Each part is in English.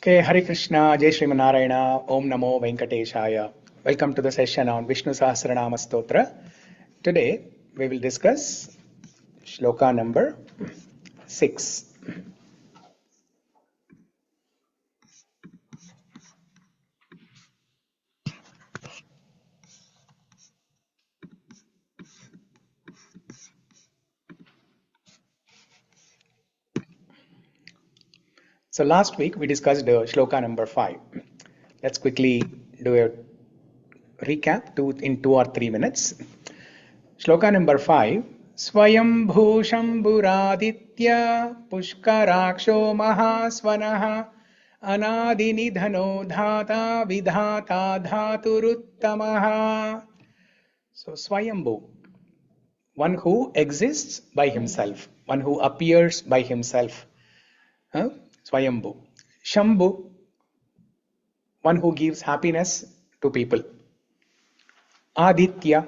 Okay, Hare Krishna, Jai Srimad Narayana, Om Namo Venkateshaya. Welcome to the session on Vishnu Sahasra Nāma Stotram. Today we will discuss Shloka number 6. So last week we discussed Shloka number 5. Let's quickly do a recap in 2 or 3 minutes. Shloka number 5. Swayam bhushamburaditya pushkaraksho mahasvanaha anadinidhano dhata vidhata dhaturuttamaha. So Swayambhu, one who exists by himself, one who appears by himself. Swayambhu. Shambhu, one who gives happiness to people. Aditya,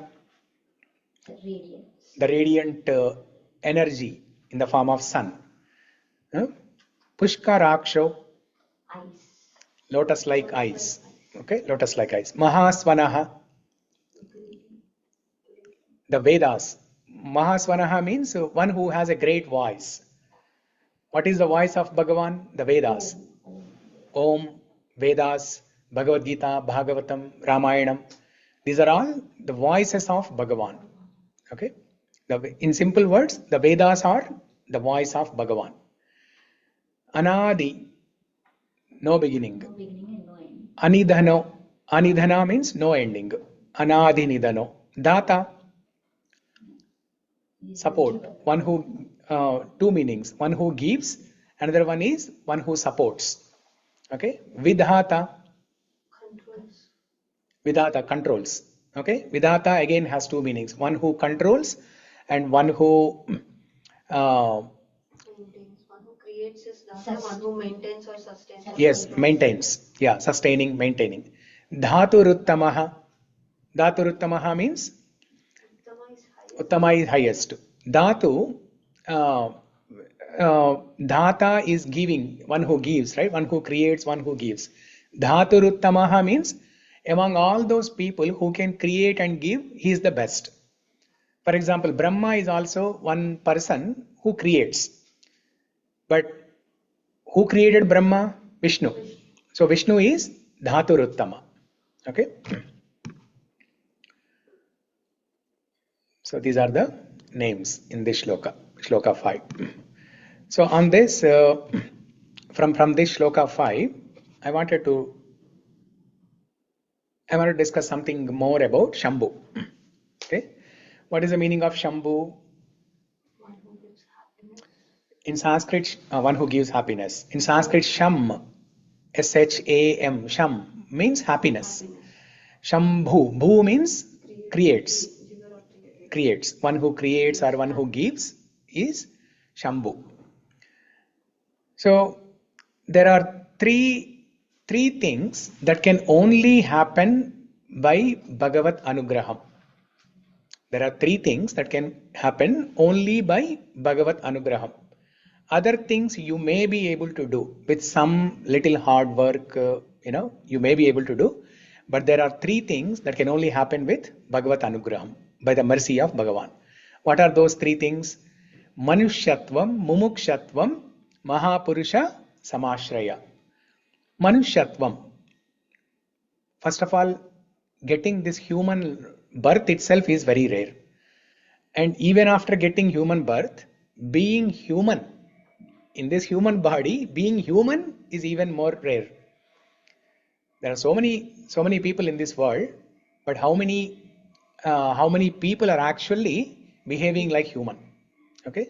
the radiant energy in the form of sun. Pushkaraksho, lotus-like eyes. Okay, lotus-like eyes. Mahasvanaha, the Vedas. Mahasvanaha means one who has a great voice. What is the voice of Bhagavan? The Vedas. Om, Vedas, Bhagavad-gītā, Bhāgavatam, Rāmayanam. These are all the voices of Bhagavan. Okay. In simple words, the Vedas are the voice of Bhagavan. Anadi, no beginning. Anidhano, Anidhana means no ending. Anadi nidhano. Data, support. One who, two meanings. One who gives, another one is one who supports. Okay. Vidhata, Vidhata, controls. Okay. Vidhata again has two meanings. One who controls and one who Maintains. One who creates is data, one who maintains or sustains. Yes, maintains. Yeah, sustaining, maintaining. Dhaturuttamaha. Dhaturuttamaha means Uttama is highest. Dhatu, Dhata is giving, one who gives, right? One who creates, one who gives. Dhaturuttamaha means among all those people who can create and give, he is the best. For example, Brahma is also one person who creates. But who created Brahma? Vishnu. So Vishnu is Dhaturuttama. Okay. So these are the names in this shloka, shloka 5. So on this, from this shloka 5, I wanted to discuss something more about Shambhu. Okay. What is the meaning of Shambhu? One who gives happiness. In Sanskrit, one who gives happiness. In Sanskrit, Sham, S-H-A-M, Sham means happiness. Shambhu, Bhu means creates. Creates. One who creates or one who gives is Shambhu. So there are three things that can only happen by Bhagavad Anugraham. There are 3 things that can happen only by Bhagavad Anugraham. Other things you may be able to do with some little hard work, you may be able to do. But there are 3 things that can only happen with Bhagavad Anugraham, by the mercy of Bhagavan. What are those 3 things? Manushyatvam, Mumukshatvam, Mahapurusha, Samashraya. Manushyatvam. First of all, getting this human birth itself is very rare. And even after getting human birth, being human, in this human body, being human is even more rare. There are so many people in this world, but how many people are actually behaving like human? Okay.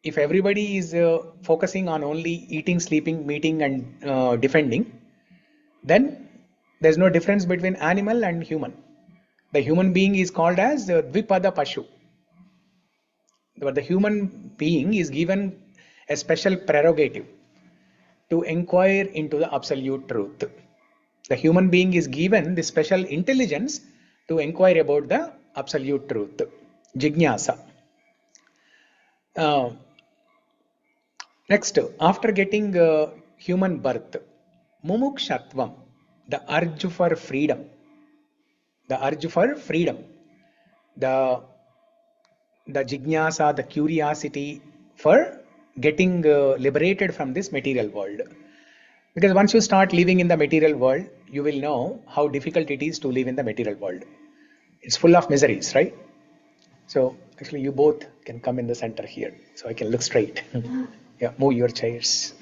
If everybody is focusing on only eating, sleeping, meeting and defending, then there's no difference between animal and human. The human being is called as Dvipada Pashu. But the human being is given a special prerogative to inquire into the absolute truth. The human being is given the special intelligence to inquire about the absolute truth. Jijñāsa. Next, after getting human birth, mumukshatvam, the urge for freedom, the jignasa, the curiosity for getting liberated from this material world. Because once you start living in the material world, you will know how difficult it is to live in the material world. It's full of miseries, right? So actually you both can come in the center here, so I can look straight. Yeah, move your chairs.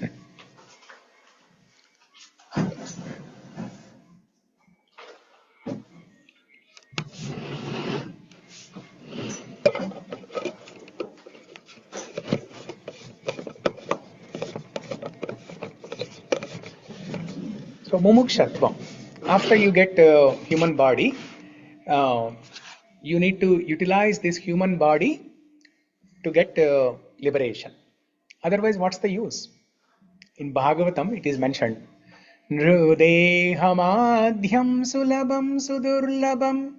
So mumukshatvam, after you get a human body, you need to utilize this human body to get liberation. Otherwise, what's the use? In Bhagavatam, it is mentioned, Nrudehamadhyam sulabam sudurlabam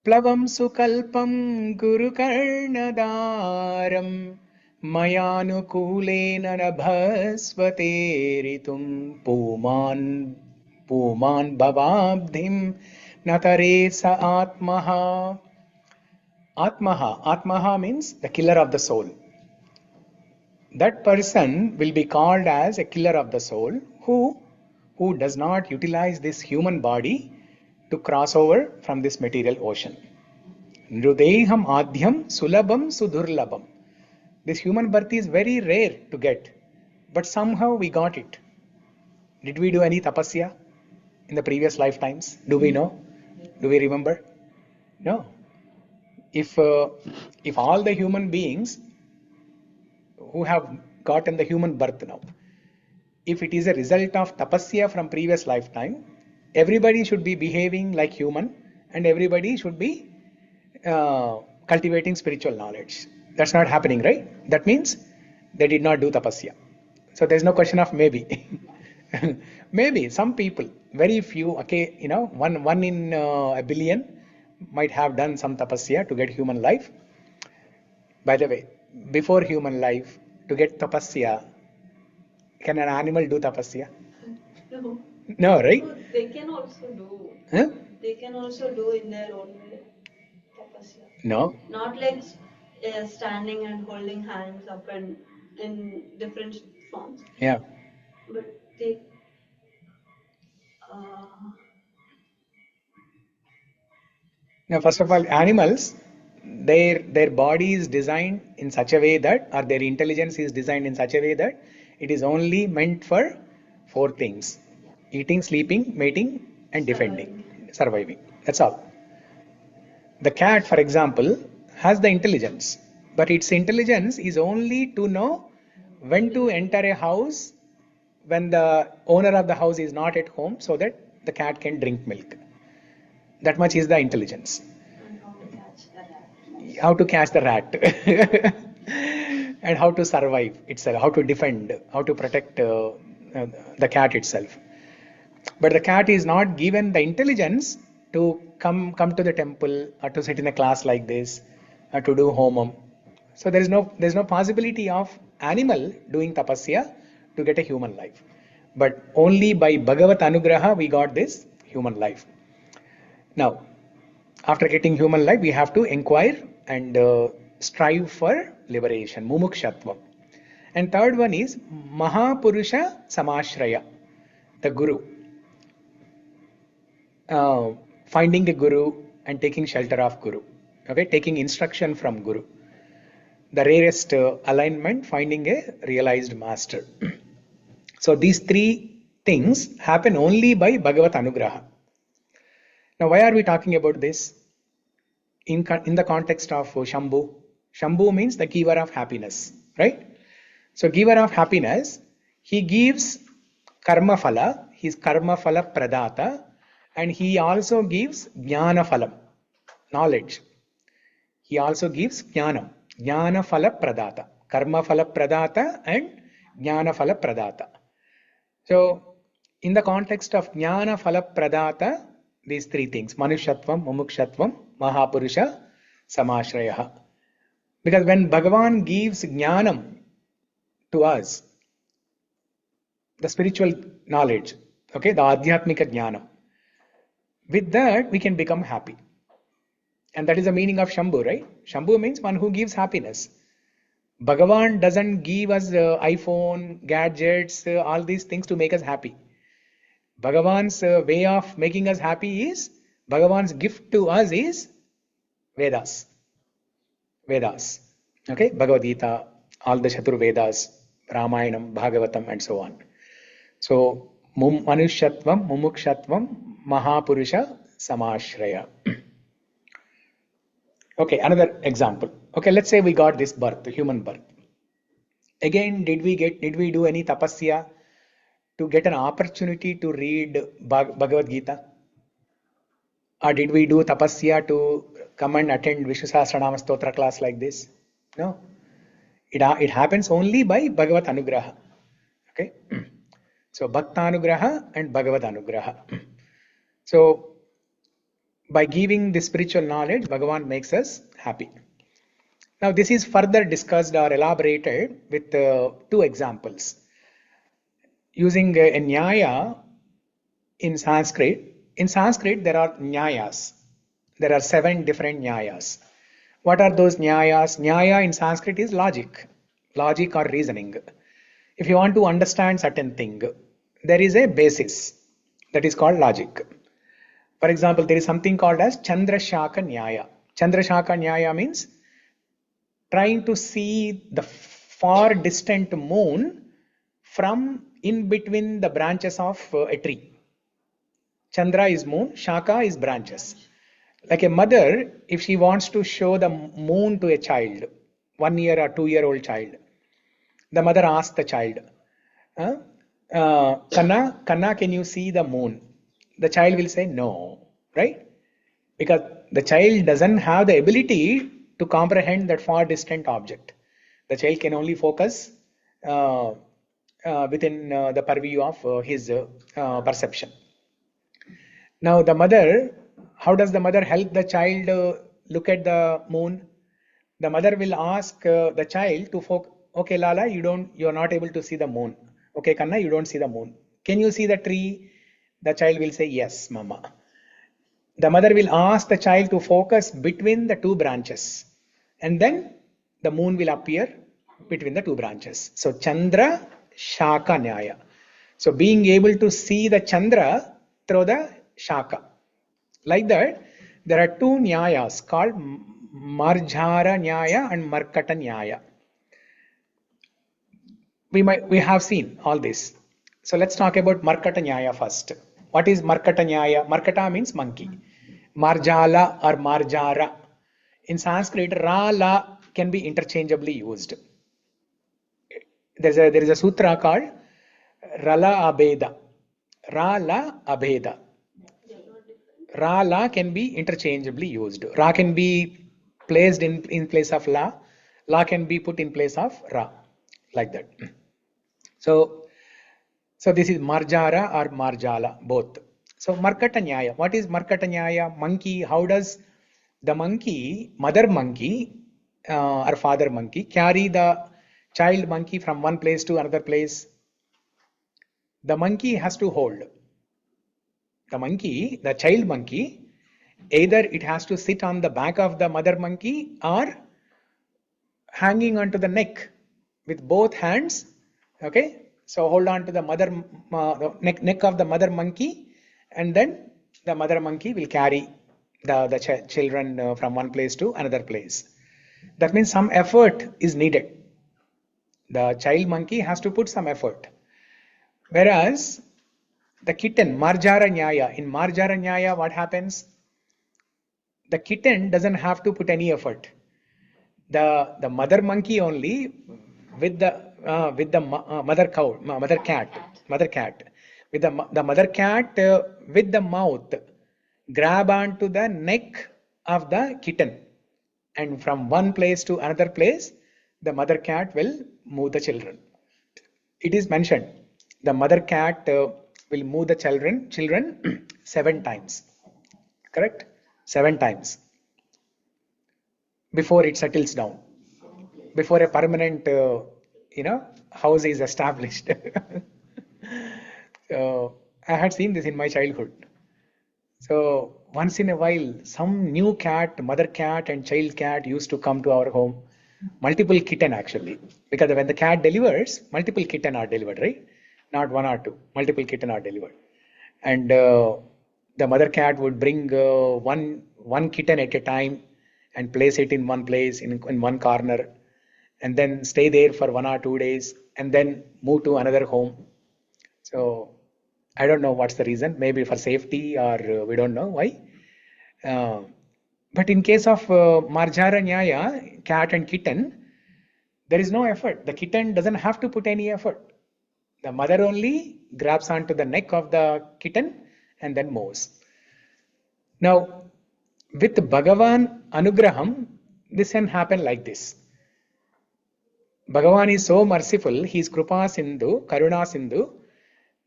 plavam sukalpam guru karnadaram mayanukulena nabhasvateritum puman bhavabdhim natare sa atmaha. Atmaha means the killer of the soul. That person will be called as a killer of the soul who does not utilize this human body to cross over from this material ocean. Nrudeham adhyam sulabam sudurlabam. This human birth is very rare to get, but somehow we got it. Did we do any tapasya in the previous lifetimes? Do we know? Do we remember? No. If all the human beings who have gotten the human birth now, if it is a result of tapasya from previous lifetime, everybody should be behaving like human and everybody should be cultivating spiritual knowledge. That's not happening, right? That means they did not do tapasya. So there's no question of maybe. Maybe some people, very few, okay, one in a billion might have done some tapasya to get human life. By the way, before human life, to get tapasya, can an animal do tapasya? No. No, right? No, they can also do. Huh? They can also do in their own way. Tapasya. No. Not like standing and holding hands up and in different forms. Yeah. But they. Uh, Now, first of all, animals, their body is designed in such a way that, or their intelligence is designed in such a way that it is only meant for 4 things: eating, sleeping, mating, and defending, surviving. That's all. The cat, for example, has the intelligence, but its intelligence is only to know when to enter a house when the owner of the house is not at home, so that the cat can drink milk. That much is the intelligence. and How to catch the rat. And how to survive itself, how to defend, how to protect the cat itself. But the cat is not given the intelligence to come to the temple or to sit in a class like this or to do homam. So there's no possibility of animal doing tapasya to get a human life. But only by Bhagavat Anugraha we got this human life. Now, after getting human life, we have to inquire and strive for liberation, mumukshatvam. And third one is Mahapurusha Samashraya, the Guru. Finding a Guru and taking shelter of Guru. Okay, taking instruction from Guru. The rarest alignment, finding a realized master. So these 3 things happen only by Bhagavat Anugraha. Now, why are we talking about this? In the context of Shambhu. Shambhu means the giver of happiness, right? So, giver of happiness, he gives karma phala, he is karma phala pradata, and he also gives jnana phalam, knowledge. He also gives jnanam, jnana phala pradata, karma phala pradata and jnana phala pradata. So, in the context of jnana phala pradata, these 3 things, manushyatvam, mumukshatvam, mahapurusha, samashraya. Because when Bhagavan gives jnanam to us the spiritual knowledge, okay, the Adhyatmika Jnana. With that, we can become happy. And that is the meaning of Shambhu, right? Shambhu means one who gives happiness. Bhagavan doesn't give us iPhone, gadgets, all these things to make us happy. Bhagavan's way of making us happy is, Bhagavan's gift to us is Vedas. Vedas. Okay? Bhagavad-gītā, all the Chatur Vedas, Rāmayanam, Bhāgavatam, and so on. So, Manushyatvam, Mumukshatvam, Mahapurusha, Samashraya. Okay, another example. Okay, let's say we got this birth, the human birth. Again, did we do any tapasya to get an opportunity to read Bhagavad-gītā? Or did we do tapasya to come and attend Vishnu Sahasra Nāma Stotram class like this? No. It happens only by Bhagavad Anugraha. Okay. So Bhakta Anugraha and Bhagavad Anugraha. So by giving the spiritual knowledge, Bhagavan makes us happy. Now this is further discussed or elaborated with two examples. Using a nyaya in Sanskrit. In Sanskrit, there are nyayas. There are 7 different nyayas. What are those nyayas? Nyaya in Sanskrit is logic or reasoning. If you want to understand certain thing, there is a basis that is called logic. For example, there is something called as Chandrashaka Nyaya. Chandrashaka Nyaya means trying to see the far distant moon from in between the branches of a tree. Chandra is moon, Shaka is branches. Like a mother, if she wants to show the moon to a child, 1 year or 2-year-old child, the mother asks the child, Kanna, can you see the moon? The child will say no, right? Because the child doesn't have the ability to comprehend that far distant object. The child can only focus within the purview of his perception. Now the mother, how does the mother help the child look at the moon? The mother will ask the child to focus. Okay, Lala, you're not able to see the moon. Okay, Kanna, you don't see the moon. Can you see the tree? The child will say yes, Mama. The mother will ask the child to focus between the 2 branches, and then the moon will appear between the 2 branches. So Chandra Shaka Nyaya. So being able to see the Chandra through the Shaka. Like that, there are 2 Nyayas called Marjhara Nyaya and Markata Nyaya. We have seen all this. So let's talk about Markata Nyaya first. What is Markata Nyaya? Markata means monkey. Marjala or Marjara. In Sanskrit, Ra, La can be interchangeably used. There is a sutra called Rala Abeda. Ra, La, Abeda. Ra, La can be interchangeably used. Ra can be placed in place of La. La can be put in place of Ra. Like that. So this is Marjara or Marjala, both. So Markata Nyaya. What is Markata Nyaya? Monkey. How does the monkey, mother monkey or father monkey, carry the child monkey from one place to another place? The monkey has to hold. The monkey, the child monkey, either it has to sit on the back of the mother monkey or hanging onto the neck with both hands. Okay, so hold on to the neck of the mother monkey, and then the mother monkey will carry the children from one place to another place. That means some effort is needed. The child monkey has to put some effort. Whereas the kitten, Marjara Nyaya, in Marjara Nyaya, what happens? The kitten doesn't have to put any effort. The mother monkey only with the mother cat, with the mother cat with the mouth grab onto the neck of the kitten, and from one place to another place, the mother cat will move the children. It is mentioned the mother cat will move the children 7 times. Correct? 7 times before it settles down, before a permanent house is established. So I had seen this in my childhood. So once in a while, some new cat, mother cat and child cat used to come to our home. Multiple kitten actually, because when the cat delivers, multiple kitten are delivered, right? Not one or two, multiple kitten are delivered. And the mother cat would bring one kitten at a time and place it in one place in one corner, and then stay there for 1 or 2 days, and then move to another home. So I don't know what's the reason. Maybe for safety, or we don't know why. Uh, but in case of Marjara Nyaya, cat and kitten, there is no effort. The kitten doesn't have to put any effort. The mother only grabs onto the neck of the kitten and then moves. Now, with Bhagavan Anugraham, this can happen like this. Bhagavan is so merciful, he is Krupa Sindhu, Karuna Sindhu,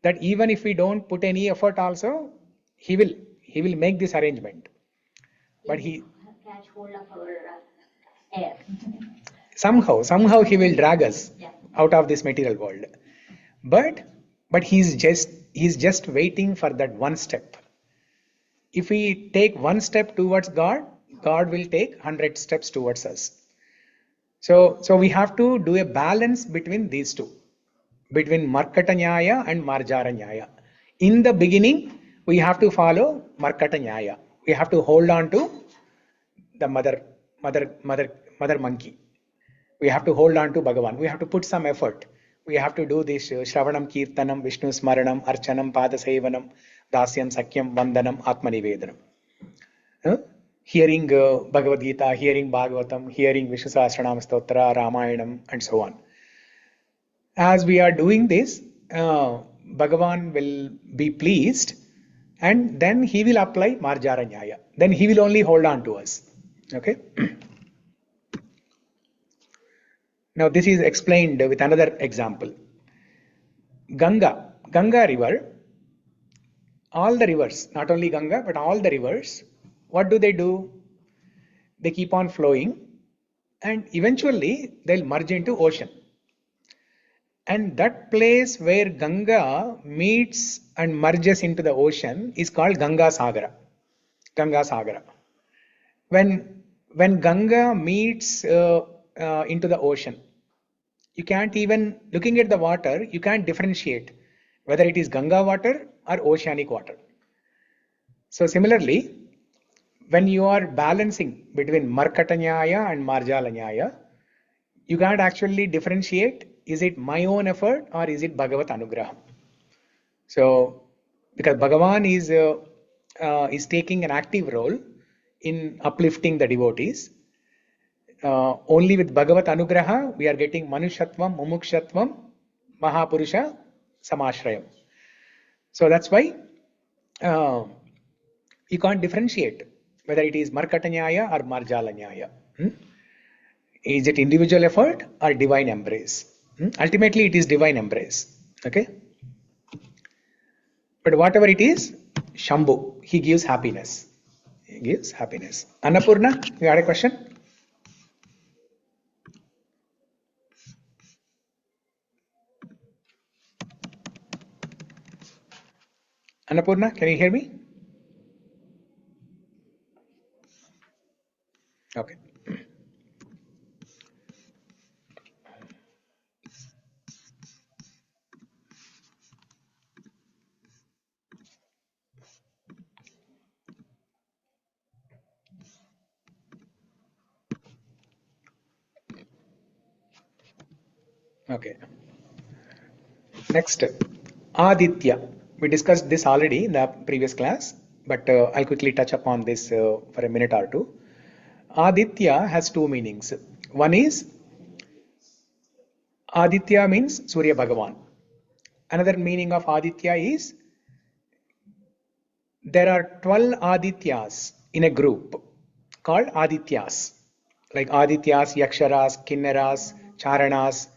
that even if we don't put any effort also, he will make this arrangement. But he catch hold of our air. somehow he will drag us out of this material world. But he's just waiting for that one step. If we take one step towards God, God will take 100 steps towards us. So we have to do a balance between these two, between Markata Nyaya and Marjara Nyaya. In the beginning, we have to follow Markata Nyaya. We have to hold on to the mother monkey. We have to hold on to Bhagavan. We have to put some effort. We have to do this Shravanam, Kirtanam, Vishnu Smaranam, Archanam, Padasevanam, Dasyam, Sakyam, Vandanam, Atmanivedanam. Hearing Bhagavad-gītā, hearing Bhagavatam, hearing Vishnu Sahasra Nāma Stotram, Ramayanam, and so on. As we are doing this, Bhagavan will be pleased, and then he will apply Marjara Nyaya. Then he will only hold on to us. Okay? Now this is explained with another example. Ganga river, all the rivers, not only Ganga, but all the rivers, what do? They keep on flowing, and eventually they'll merge into ocean. And that place where Ganga meets and merges into the ocean is called Ganga Sagara. Ganga Sagara. When Ganga meets into the ocean, you can't even, looking at the water, you can't differentiate whether it is Ganga water or oceanic water. So similarly, when you are balancing between Markata Nyaya and Marjala Nyaya, you can't actually differentiate, is it my own effort or is it Bhagavat Anugraham? So, because Bhagavan is taking an active role in uplifting the devotees, only with Bhagavat Anugraha we are getting Manushatvam, Mumukshatvam, Mahapurusha, Samashrayam. So that's why you can't differentiate whether it is Markata Nyaya or Marjala Nyaya. Is it individual effort or divine embrace? Ultimately, it is divine embrace. Okay? But whatever it is, Shambhu, he gives happiness. He gives happiness. Annapurna, you had a question? Annapurna, can you hear me? Okay. Okay. Next, Aditya. We discussed this already in the previous class, but I'll quickly touch upon this for a minute or two. Aditya has two meanings. One is Aditya means Surya Bhagavan. Another meaning of Aditya is there are 12 Adityas in a group called Adityas. Like Adityas, Yaksharas, Kinnaras, Charanas,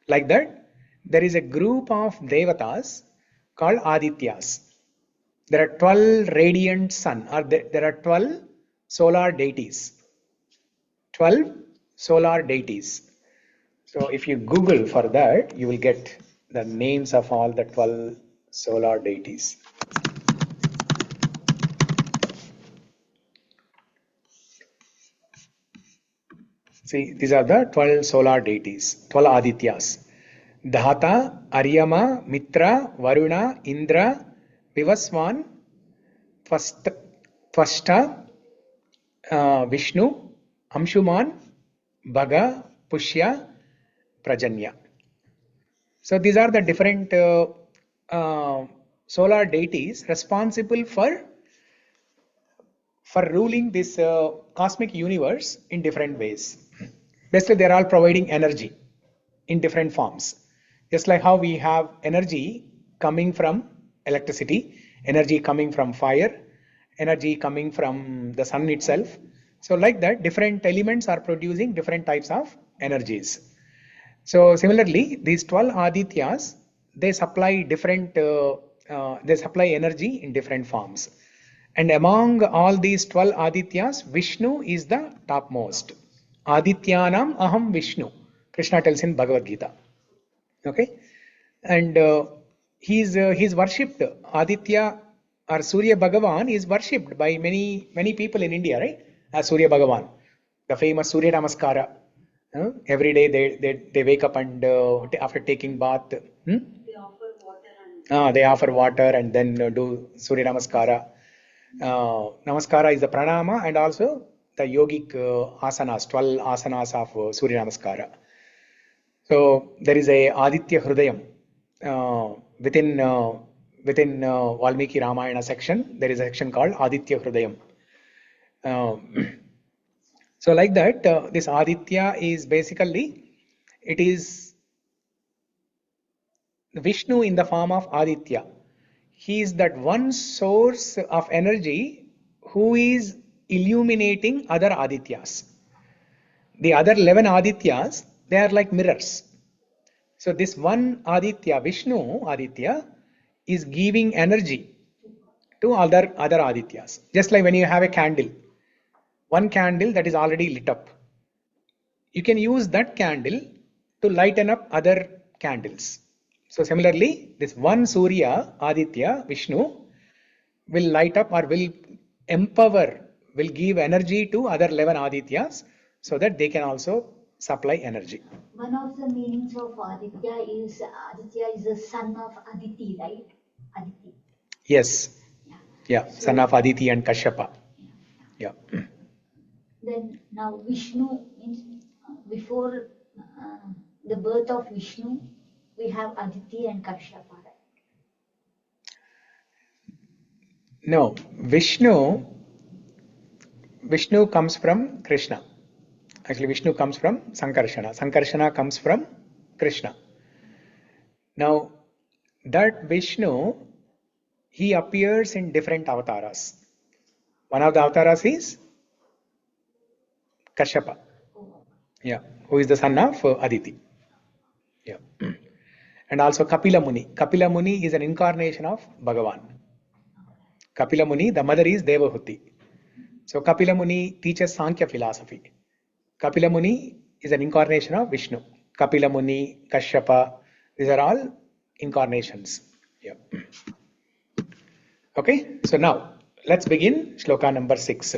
like that. There is a group of Devatas called Adityas. There are 12 radiant sun, or there are 12 solar deities. 12 solar deities. So if you Google for that, you will get the names of all the 12 solar deities. See, these are the 12 solar deities, 12 Adityas. Dhata, Aryama, Mitra, Varuna, Indra, Vivaswan, Tvashta, Vishnu, Amshuman, Bhaga, Pushya, Prajanya. So these are the different solar deities responsible for ruling this cosmic universe in different ways. Basically, they are all providing energy in different forms. Just like how we have energy coming from electricity, energy coming from fire, energy coming from the sun itself. So like that, different elements are producing different types of energies. So similarly, these 12 Adityas, they supply different, they supply energy in different forms. And among all these 12 Adityas, Vishnu is the topmost. Adityanam aham Vishnu, Krishna tells in Bhagavad-gītā. Okay, and he's worshipped. Aditya or Surya Bhagavan is worshipped by many people in India, right? As Surya Bhagavan, the famous Surya Namaskara. Every day they wake up and after taking bath, They offer water and they offer water and then do Surya Namaskara. Namaskara is the pranama and also the yogic asanas, 12 asanas of Surya Namaskara. So there is a Aditya Hrudayam within Valmiki Ramayana section. There is a section called Aditya Hrudayam. So like that, this Aditya is basically, it is Vishnu in the form of Aditya. He is that one source of energy who is illuminating other Adityas. The other 11 Adityas, they are like mirrors. So this one Aditya, Vishnu Aditya, is giving energy to other Adityas. Just like when you have a candle, one candle that is already lit up, you can use that candle to lighten up other candles. So similarly, this one Surya, Aditya, Vishnu, will light up or will empower, will give energy to other 11 Adityas so that they can also supply energy. One of the meanings of Aditya is the son of Aditi, right? Aditi. Yes. Yeah. So, son of Aditi and Kashyapa. Yeah. Then now Vishnu means before the birth of Vishnu, we have Aditi and Kashyapa, right? No, Vishnu comes from Krishna. Actually, Vishnu comes from Sankarshana. Sankarshana comes from Krishna. Now, that Vishnu, he appears in different avatars. One of the avatars is Kashyapa. Yeah, who is the son of Aditi. Yeah. And also Kapila Muni. Kapila Muni is an incarnation of Bhagavan. Kapila Muni, the mother is Devahuti. So Kapila Muni teaches Sankhya philosophy. Kapila Muni is an incarnation of Vishnu. Kapila Muni, Kashyapa, these are all incarnations. Yeah. Okay, so now let's begin Shloka number 6.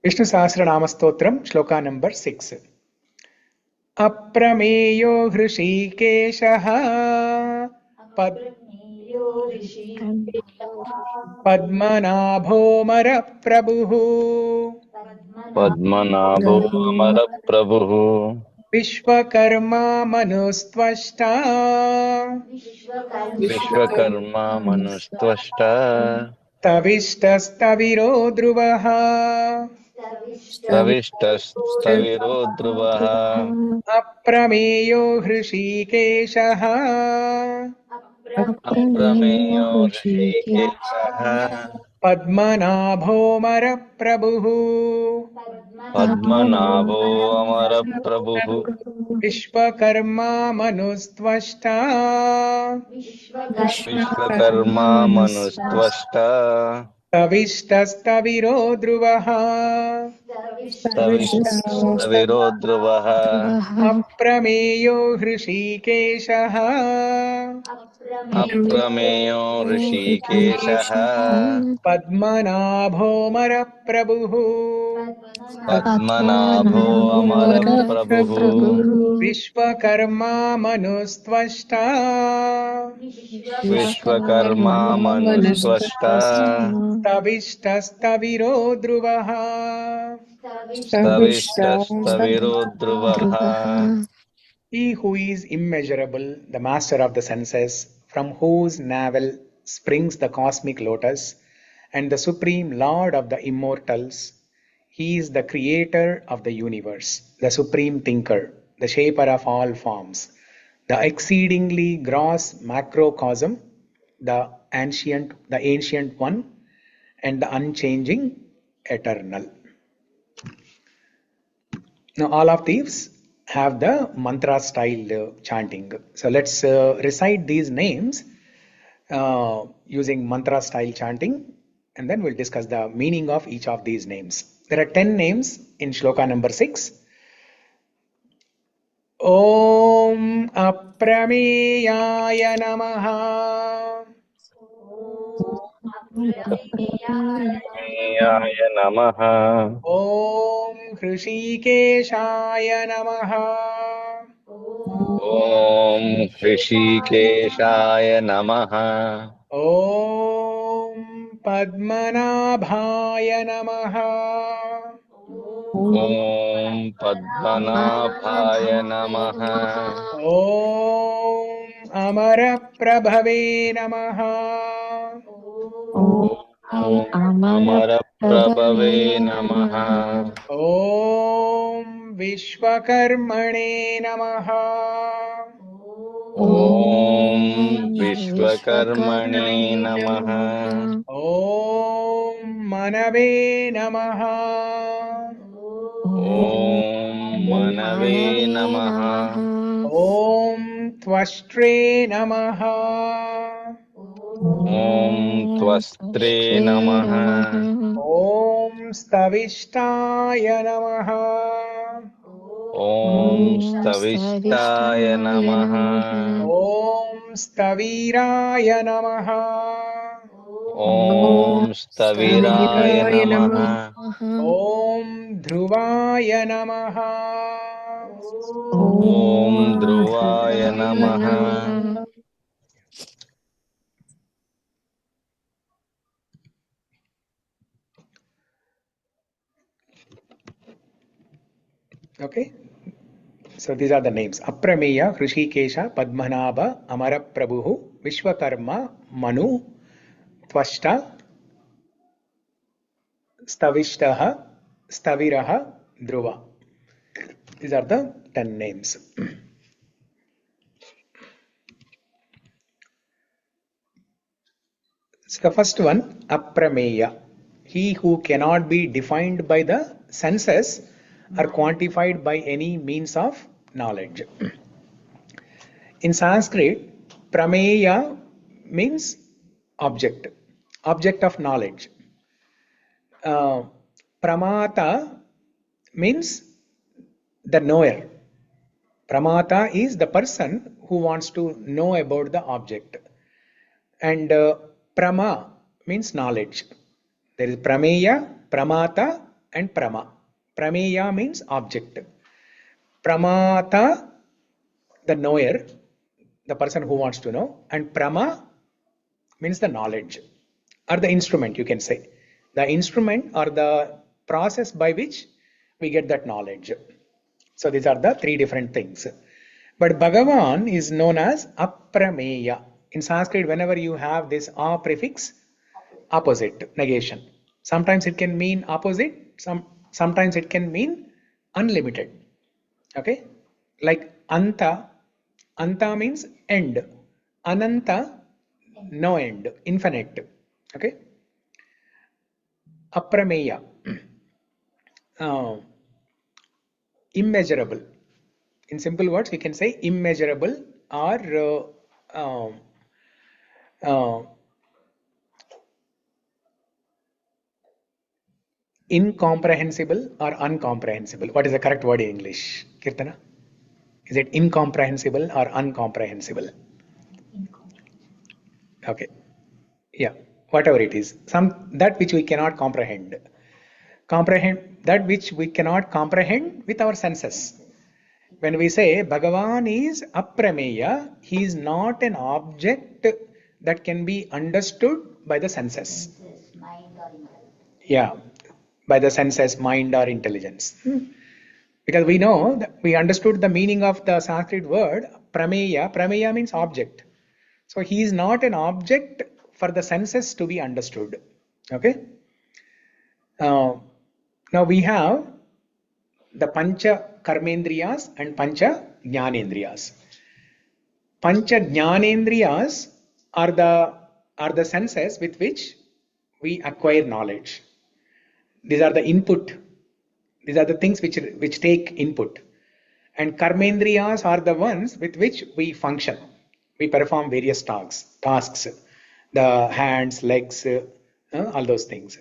Vishnu Sahasra Nāma Stotram, Shloka number 6. Aprameyo Hṛṣīkeśaḥ Padmanābho'maraprabhuḥ Padmanābho'maraprabhuḥ Viśvakarmā Manustvaṣṭā Viśvakarmā Manustvaṣṭā Sthaviṣṭhaḥ Dhruvaḥ Sthaviṣṭhaḥ Dhruvaḥ Aprameyo Hṛṣīkeśaḥ Aprameyo Hṛṣīkeśaḥ Padmanābho'maraprabhuḥ Padmanābho'maraprabhuḥ Viśvakarmā Manustvaṣṭā Viśvakarmā Manustvaṣṭā Sthaviṣṭhaḥ Dhruvaḥ Sthaviro Dhruvaḥ Aprameyo Hṛṣīkeśaḥ Aprameyo Hṛṣīkeśaḥ Padmanābho'maraprabhuḥ Padmanābho'maraprabhuḥ Viśvakarmā Manustvaṣṭā Viśvakarmā Manustvaṣṭā Sthaviṣṭhaḥ Dhruvaḥ Sthaviṣṭhaḥ Dhruvaḥ He who is immeasurable, the master of the senses, from whose navel springs the cosmic lotus, and the supreme lord of the immortals, he is the creator of the universe, the supreme thinker, the shaper of all forms, the exceedingly gross macrocosm, the ancient one, and the unchanging eternal. Now all of these have the mantra style chanting. So let's recite these names using mantra style chanting, and then we'll discuss the meaning of each of these names. There are 10 names in Shloka number 6. Om Aprameyaaya Namaha. Aprameyaaya Namaha Om Hṛṣīkeśaḥaya Namaha. Om Hṛṣīkeśaḥaya Namaha Om Padmanābhaya Namaha. Om Padmanābhaya Namaha Om Amaraprabhave Namaha. Om Amaraprabhave Namaha Om Viśvakarmane Namaha. Om Viśvakarmane Namaha Om Manave Namaha. Om Manave Namaha Om Tvashtre Namaha. Om Tvastre Namaha Om Sthaviṣṭhāya Namaha. Om Sthaviṣṭhāya Namaha Om Sthavirāya Namaha. Om Sthavirāya Namaha Om Dhruvaḥya Namaha. Om Dhruvaḥ Namaha Okay, so these are the names: Aprameya Hṛṣīkeśaḥ Padmanābho'maraprabhuḥ Viśvakarmā Manustvaṣṭā Sthaviṣṭhaḥ Sthaviro Dhruvaḥ. These are the 10 names. So the first one, Aprameya, he who cannot be defined by the senses or quantified by any means of knowledge. In Sanskrit, Prameya means object, object of knowledge. Pramata means the knower. Pramata is the person who wants to know about the object. And Prama means knowledge. There is Prameya, Pramata, and Prama. Prameya means object. Pramata, the knower, the person who wants to know. And Prama means the knowledge or the instrument, you can say. The instrument or the process by which we get that knowledge. So these are the 3 different things. But Bhagavan is known as Aprameya. In Sanskrit, whenever you have this A prefix, opposite, negation. Sometimes it can mean opposite, sometimes it can mean unlimited. Okay? Like Anta, Anta means end. Ananta, no end, infinite. Okay? Aprameya, immeasurable. In simple words, we can say immeasurable or incomprehensible or uncomprehensible? What is the correct word in English? Kirtana? Is it incomprehensible or uncomprehensible? Okay. Yeah. Whatever it is. That which we cannot comprehend. That which we cannot comprehend with our senses. When we say Bhagavan is Aprameya, he is not an object that can be understood by the senses. Mind or intelligence. Yeah, by the senses, mind or intelligence. Because we know that we understood the meaning of the Sanskrit word Prameya. Prameya means object. So he is not an object for the senses to be understood. Okay. Now we have the Pancha Karmendriyas and Pancha Jnanendriyas. Pancha Jnanendriyas are the senses with which we acquire knowledge. These are the input. These are the things which take input. And Karmendriyas are the ones with which we function. We perform various tasks. The hands, legs, all those things.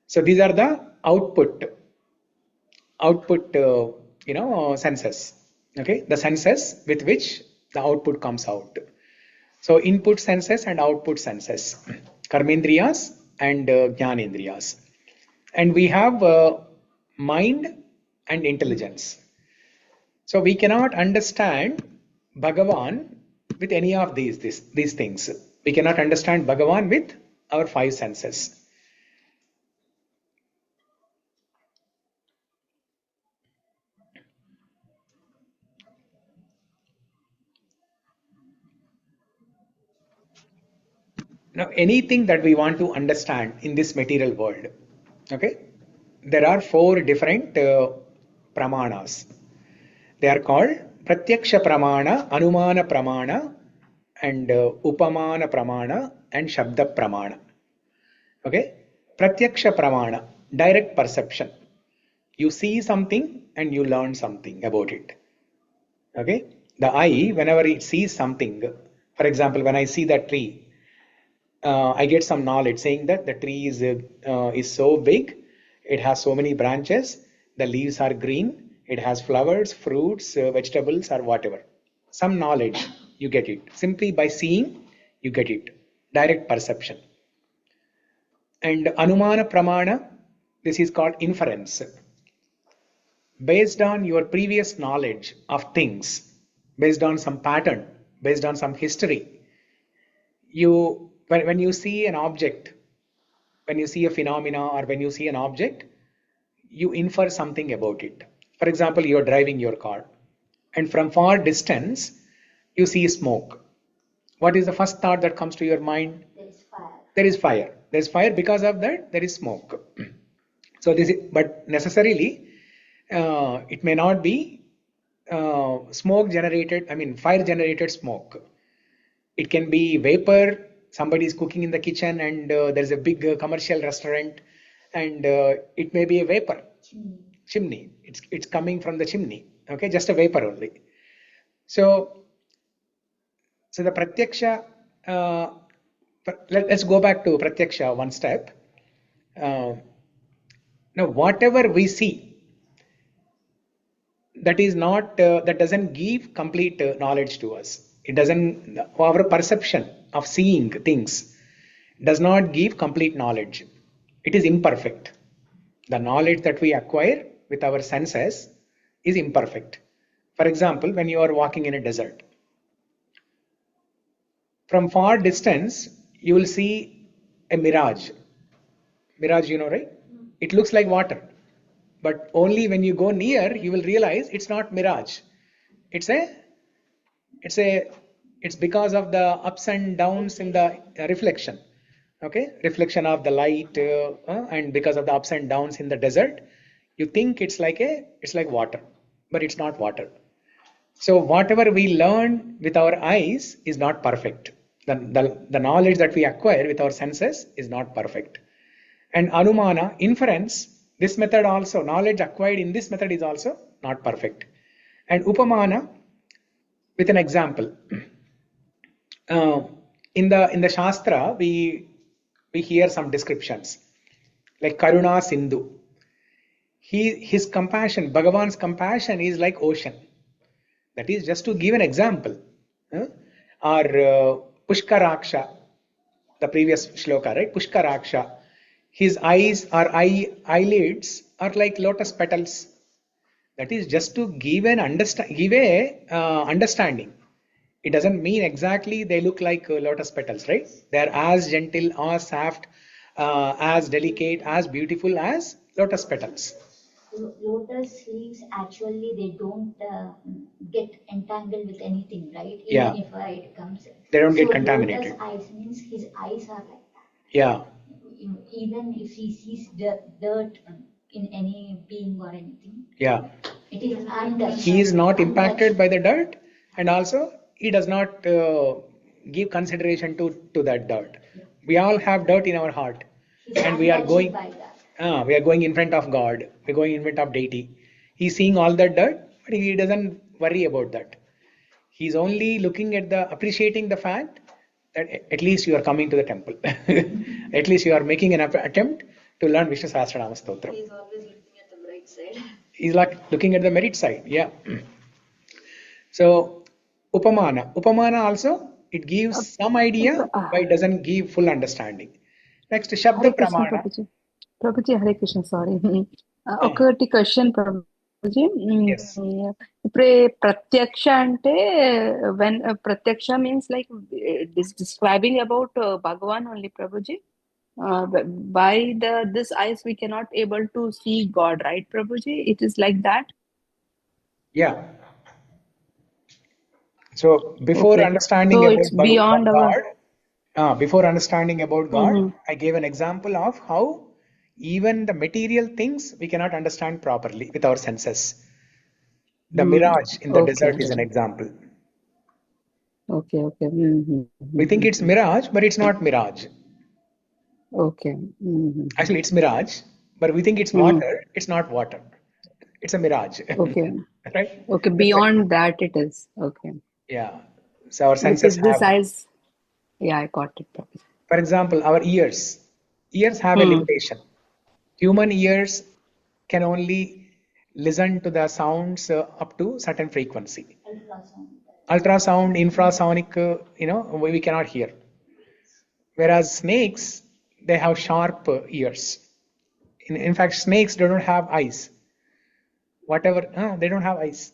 So these are the output senses. Okay, the senses with which the output comes out. So input senses and output senses, Karmendriyas and Jnanendriyas. And we have mind and intelligence. So we cannot understand Bhagavan with any of these things. We cannot understand Bhagavan with our five senses. Now, anything that we want to understand in this material world, okay, there are four different pramanas. They are called Pratyaksha Pramana, Anumana Pramana, and Upamana Pramana, and Shabda Pramana. Okay, Pratyaksha Pramana, direct perception. You see something and you learn something about it. Okay, the eye, whenever it sees something, for example, when I see that tree, I get some knowledge saying that the tree is so big, it has so many branches, the leaves are green, it has flowers, fruits, vegetables, or whatever. Some knowledge, you get it. Simply by seeing, you get it. Direct perception. And Anumana Pramana, this is called inference. Based on your previous knowledge of things, based on some pattern, based on some history, when you see an object, when you see a phenomena or when you see an object, you infer something about it. For example, you are driving your car and from far distance, you see smoke. What is the first thought that comes to your mind? There is fire. There is fire. There is fire, because of that there is smoke. So but necessarily it may not be smoke generated, fire generated smoke. It can be vapor. Somebody is cooking in the kitchen and there's a big commercial restaurant and it may be a vapor. Chimney. It's coming from the chimney. Okay, just a vapor only. So the Pratyaksha, let's go back to Pratyaksha one step. Now whatever we see, that is not, that doesn't give complete knowledge to us. It doesn't, our perception of seeing things does not give complete knowledge. It is imperfect. The knowledge that we acquire with our senses is imperfect. For example, when you are walking in a desert, from far distance, you will see a mirage. Mirage, right? It looks like water. But only when you go near, you will realize it's not mirage. It's because of the ups and downs in the reflection. Okay, reflection of the light, and because of the ups and downs in the desert, you think it's like water, but it's not water. So whatever we learn with our eyes is not perfect. The knowledge that we acquire with our senses is not perfect. And Anumana, inference, this method also, knowledge acquired in this method is also not perfect. And Upamana, with an example, in the Shastra, we hear some descriptions like Karuna Sindhu. his compassion, Bhagavan's compassion is like ocean. That is just to give an example. Or Pushkaraksha, the previous shloka, right? Pushkaraksha, his eyes or eyelids are like lotus petals. That is just to give an understanding. It doesn't mean exactly they look like lotus petals, right? They are as gentle, as soft, as delicate, as beautiful as lotus petals. Lotus leaves actually they don't get entangled with anything, right? Yeah. Even if it comes. They don't get contaminated. Lotus eyes means his eyes are like that. Yeah. Even if he sees dirt in any being or anything. Yeah. It is untouched. He is not impacted by the dirt, and also he does not give consideration to that dirt. We all have dirt in our heart, and we are going. We are going in front of God. We are going in front of deity. He's seeing all that dirt, but he doesn't worry about that. He's only looking at appreciating the fact that at least you are coming to the temple. At least you are making an attempt to learn Vishnu Sahasra Nāma Stotram. He's always looking at the bright side. He's like looking at the merit side. Yeah. So, Upamana. Upamana also, it gives some idea, but it doesn't give full understanding. Next, Shabda Pramana. Prabhuji, Hare Krishna, sorry. Okati question, Prabhuji. Yes. Pratyaksha ante, when Pratyaksha means like describing about Bhagavan only, Prabhuji. By this eyes we cannot able to see God, right, Prabhuji? It is like that? Yeah. So before understanding so about it's beyond God, before understanding about God, I gave an example of how even the material things we cannot understand properly with our senses. The mirage in the desert is an example. Okay. We think it's mirage, but it's not mirage. Okay. Actually, it's mirage, but we think it's water. It's not water. It's a mirage. Okay. Right? Okay. Beyond that, it is. Okay. Yeah. So our senses this have. eyes. Yeah, I got it. Prabhuji. For example, our ears. Ears have a limitation. Human ears can only listen to the sounds up to certain frequency. Ultrasound, infrasonic, we cannot hear. Whereas snakes, they have sharp ears. In fact, snakes don't have eyes. They don't have eyes.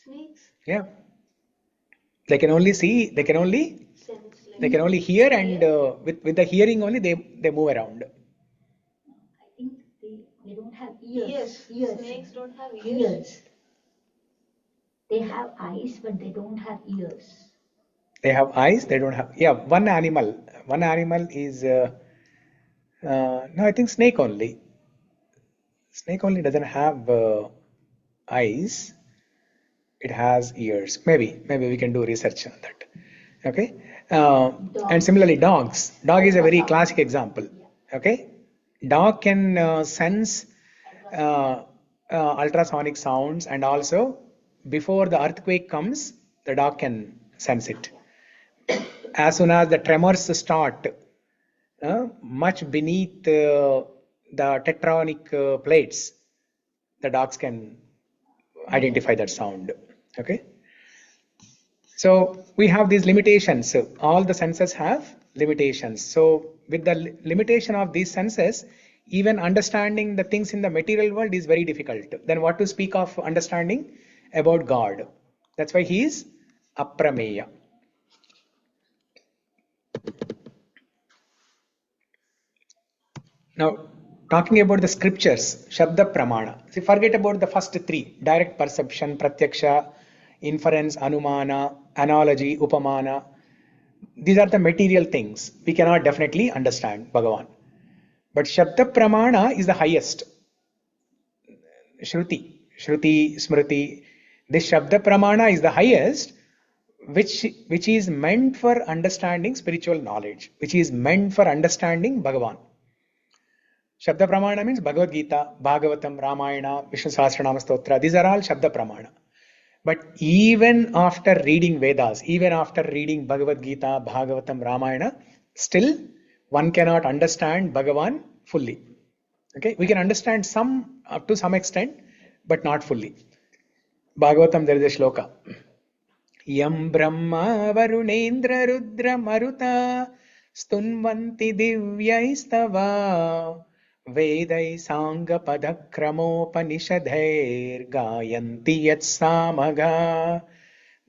Snakes? Yeah. They can only see, they can only hear, and with the hearing only they move around. I think they don't have ears. Snakes don't have ears. They have eyes, but they don't have ears. They have eyes, they don't have. Yeah, one animal is. No, I think snake only. Snake only doesn't have eyes. It has ears. Maybe we can do research on that. Okay. And similarly, dogs. Dog is a very classic example. Okay. Dog can sense ultrasonic sounds, and also before the earthquake comes, the dog can sense it. As soon as the tremors start, much beneath the tectonic plates, the dogs can identify that sound. Okay. So we have these limitations. All the senses have limitations. So with the limitation of these senses, even understanding the things in the material world is very difficult. Then what to speak of understanding about God? That's why he is Aprameya. Now, talking about the scriptures, Shabda Pramana. See, forget about the first three: direct perception, Pratyaksha, inference, Anumana, analogy, Upamana. These are the material things. We cannot definitely understand Bhagavan. But Shabda Pramana is the highest. Shruti, Smriti. This Shabda Pramana is the highest, which is meant for understanding spiritual knowledge, which is meant for understanding Bhagavan. Shabda Pramana means Bhagavad-gītā, Bhāgavatam, Ramayana, Vishnu Sahasra Nāma Stotram. These are all Shabda Pramana. But even after reading Vedas, even after reading Bhagavad-gītā, Bhāgavatam, Ramayana, still one cannot understand Bhagavan fully. Okay, we can understand some up to some extent, but not fully. Bhagavatam, there is a shloka. Yam Brahma Varunendra Rudra Maruta Stunvanti Divyaistava Vedai Sanga Padakramopanishadhair Gayanti Yat Samaga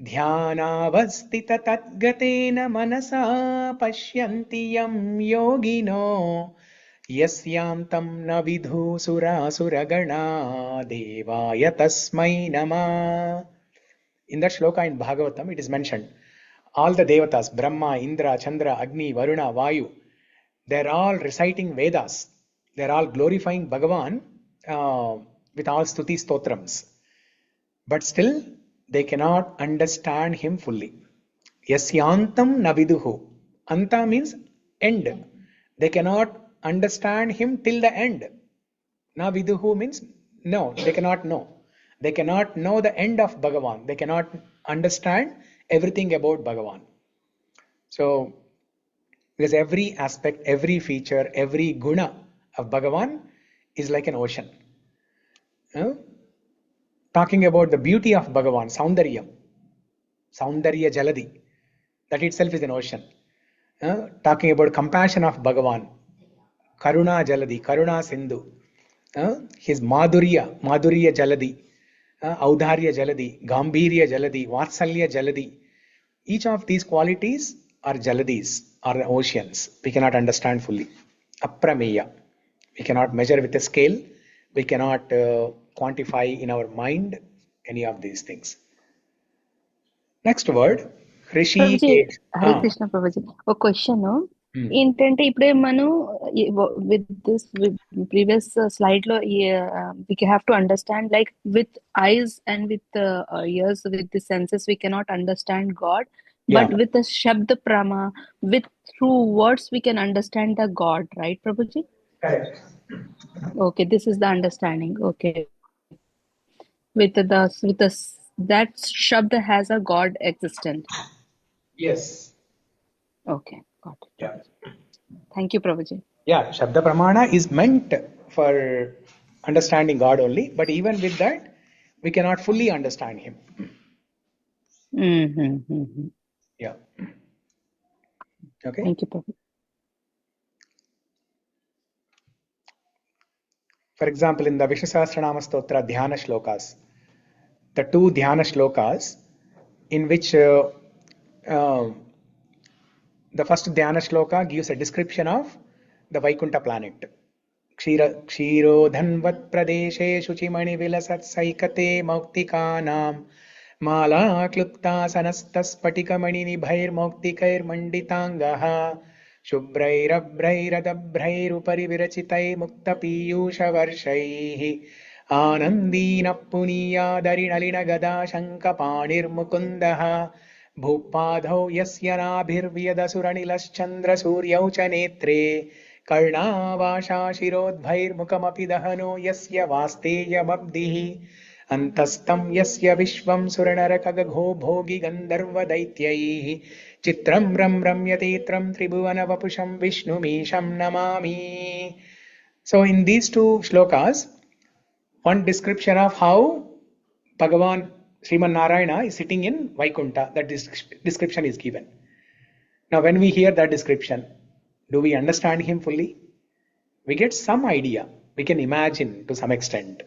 Dhyanavastita Tatgatena Manasa Pashyanti Yam Yogino Yasyantam na vidhu sura suragana devaya tasmai nama. In that shloka in Bhagavatam, it is mentioned, all the devatas, Brahma, Indra, Chandra, Agni, Varuna, Vayu, they're all reciting Vedas. They're all glorifying Bhagavan with all stuti stotrams. But still, they cannot understand him fully. Yasyantam na viduhu. Anta means end. They cannot understand him till the end. Na viduhu means no, they cannot know. They cannot know the end of Bhagavan. They cannot understand everything about Bhagavan. So, because every aspect, every feature, every guna of Bhagavan is like an ocean. Talking about the beauty of Bhagavan, Saundaryam, Saundarya Jaladi, that itself is an ocean. Talking about compassion of Bhagavan, Karuna Jaladi, Karuna Sindhu, his Madhurya, Madhurya Jaladi, Audharya Jaladi, Gambhirya Jaladi, Vatsalya Jaladi. Each of these qualities are Jaladis, are oceans. We cannot understand fully. Aprameya. We cannot measure with a scale. We cannot quantify in our mind any of these things. Next word, Prabhuji Hṛṣīkeśaḥ. Hare Krishna Prabhuji ఒక question ఏంటంటే ఇప్పుడే మనం with this previous slide లో we have to understand like with eyes and with ears, with the senses we cannot understand God, but with the shabda prama, with through words we can understand the God, right Prabhuji? Correct. Okay, this is the understanding. Okay, with the that shabda has a God existent. Yes. Okay, got it. Yeah. Thank you, Prabhuji. Yeah, Shabda Pramana is meant for understanding God only, but even with that, we cannot fully understand him. Yeah. Okay. Thank you, Prabhuji. For example, in the Vishnu Sahasra Nāma Stotram Dhyana Shlokas, the two Dhyana Shlokas in which the first Dhyana Shloka gives a description of the Vaikunta planet. Kshirodhanvat pradeshe shuchimani vilasat saikate mauktikanam mala klupta sanastas patikamani nibhair mauktikayr manditangaha शुभ्रैरभ्रैरदभ्रैरुपरि विरचितै मुक्तपीयूषवर्षैः आनन्दीनः पुनीयादरिनलिनगदा शङ्खपाणिर्मुकुन्दः भूपाधौ यस्य नाभिर्व्यदसुरनिलश्चन्द्रसूर्यौ च नेत्रे कर्णावाशा शिरोद्भैर्मुखमपि दहनो यस्य वास्तेयमब्धिः अन्तस्तं यस्य विश्वं सुरनरकगघो भोगि गन्धर्वदैत्यैः चित्रं रम्यतेत्रं त्रिभुवनवपुषं विष्णुमीशं Namami. So in these two shlokas, one description of how Bhagavan Srimad Narayana is sitting in Vaikunta, that description is given. Now when we hear that description, do we understand him fully? We get some idea, we can imagine to some extent.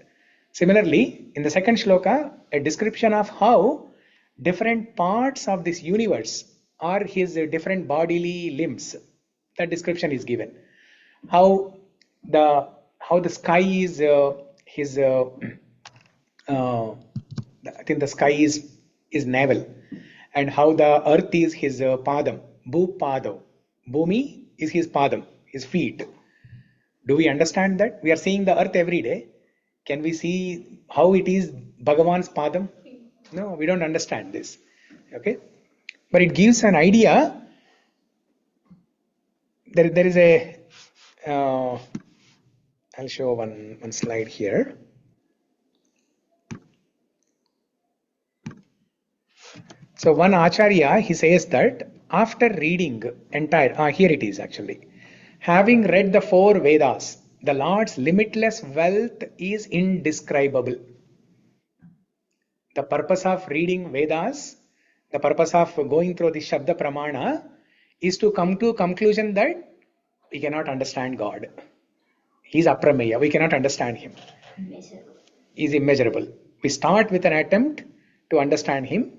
Similarly, in the second shloka, a description of how different parts of this universe are his different bodily limbs. That description is given. How the sky is his I think the sky is navel, and how the earth is his padam, bhupadav. Bhumi is his padam, his feet. Do we understand that? We are seeing the earth every day. Can we see how it is Bhagavan's padam? No, we don't understand this. Okay, but it gives an idea. There is a I'll show one slide here. So one Acharya, he says that after reading entire, here it is actually, having read the 4 Vedas, The Lord's limitless wealth is indescribable. The purpose of reading Vedas, the purpose of going through the Shabda Pramana is to come to a conclusion that we cannot understand God. He is Aprameya. We cannot understand Him. He is immeasurable. We start with an attempt to understand Him,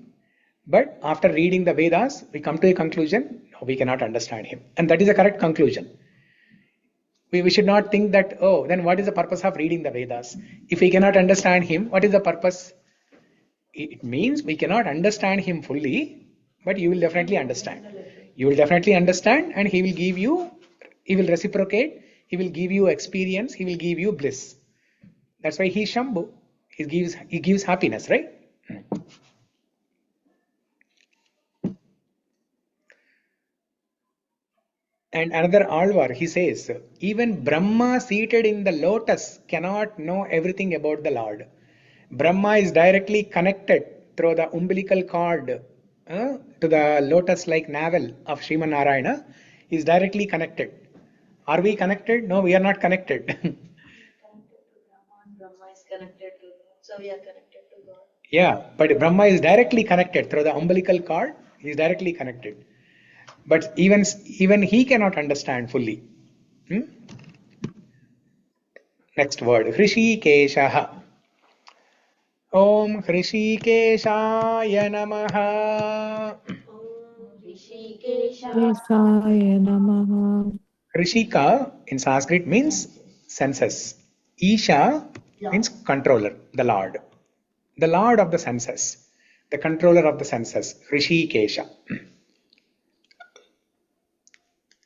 but after reading the Vedas, we come to a conclusion, no, we cannot understand Him. And that is a correct conclusion. We should not think that, oh, then what is the purpose of reading the Vedas? If we cannot understand Him, what is the purpose? It means we cannot understand Him fully, but you will definitely understand. You will definitely understand, and He will give you, He will reciprocate, He will give you experience, He will give you bliss. That's why He is Shambhu. He gives happiness, right? And another Alvar, he says, even Brahma seated in the lotus cannot know everything about the Lord. Brahma is directly connected through the umbilical cord to the lotus-like navel of Srimad Narayana. He is directly connected. Are we connected? No, we are not connected. Brahma is connected to God. So we are connected to God. Yeah, but Brahma is directly connected through the umbilical cord. He is directly connected. But even he cannot understand fully. Next word, Hṛṣīkeśaḥ. Om Hṛṣīkeśaḥaya Namaha. Hṛṣīka in Sanskrit means senses. Isha means controller, the Lord. The Lord of the senses. The controller of the senses. Hṛṣīkeśaḥ.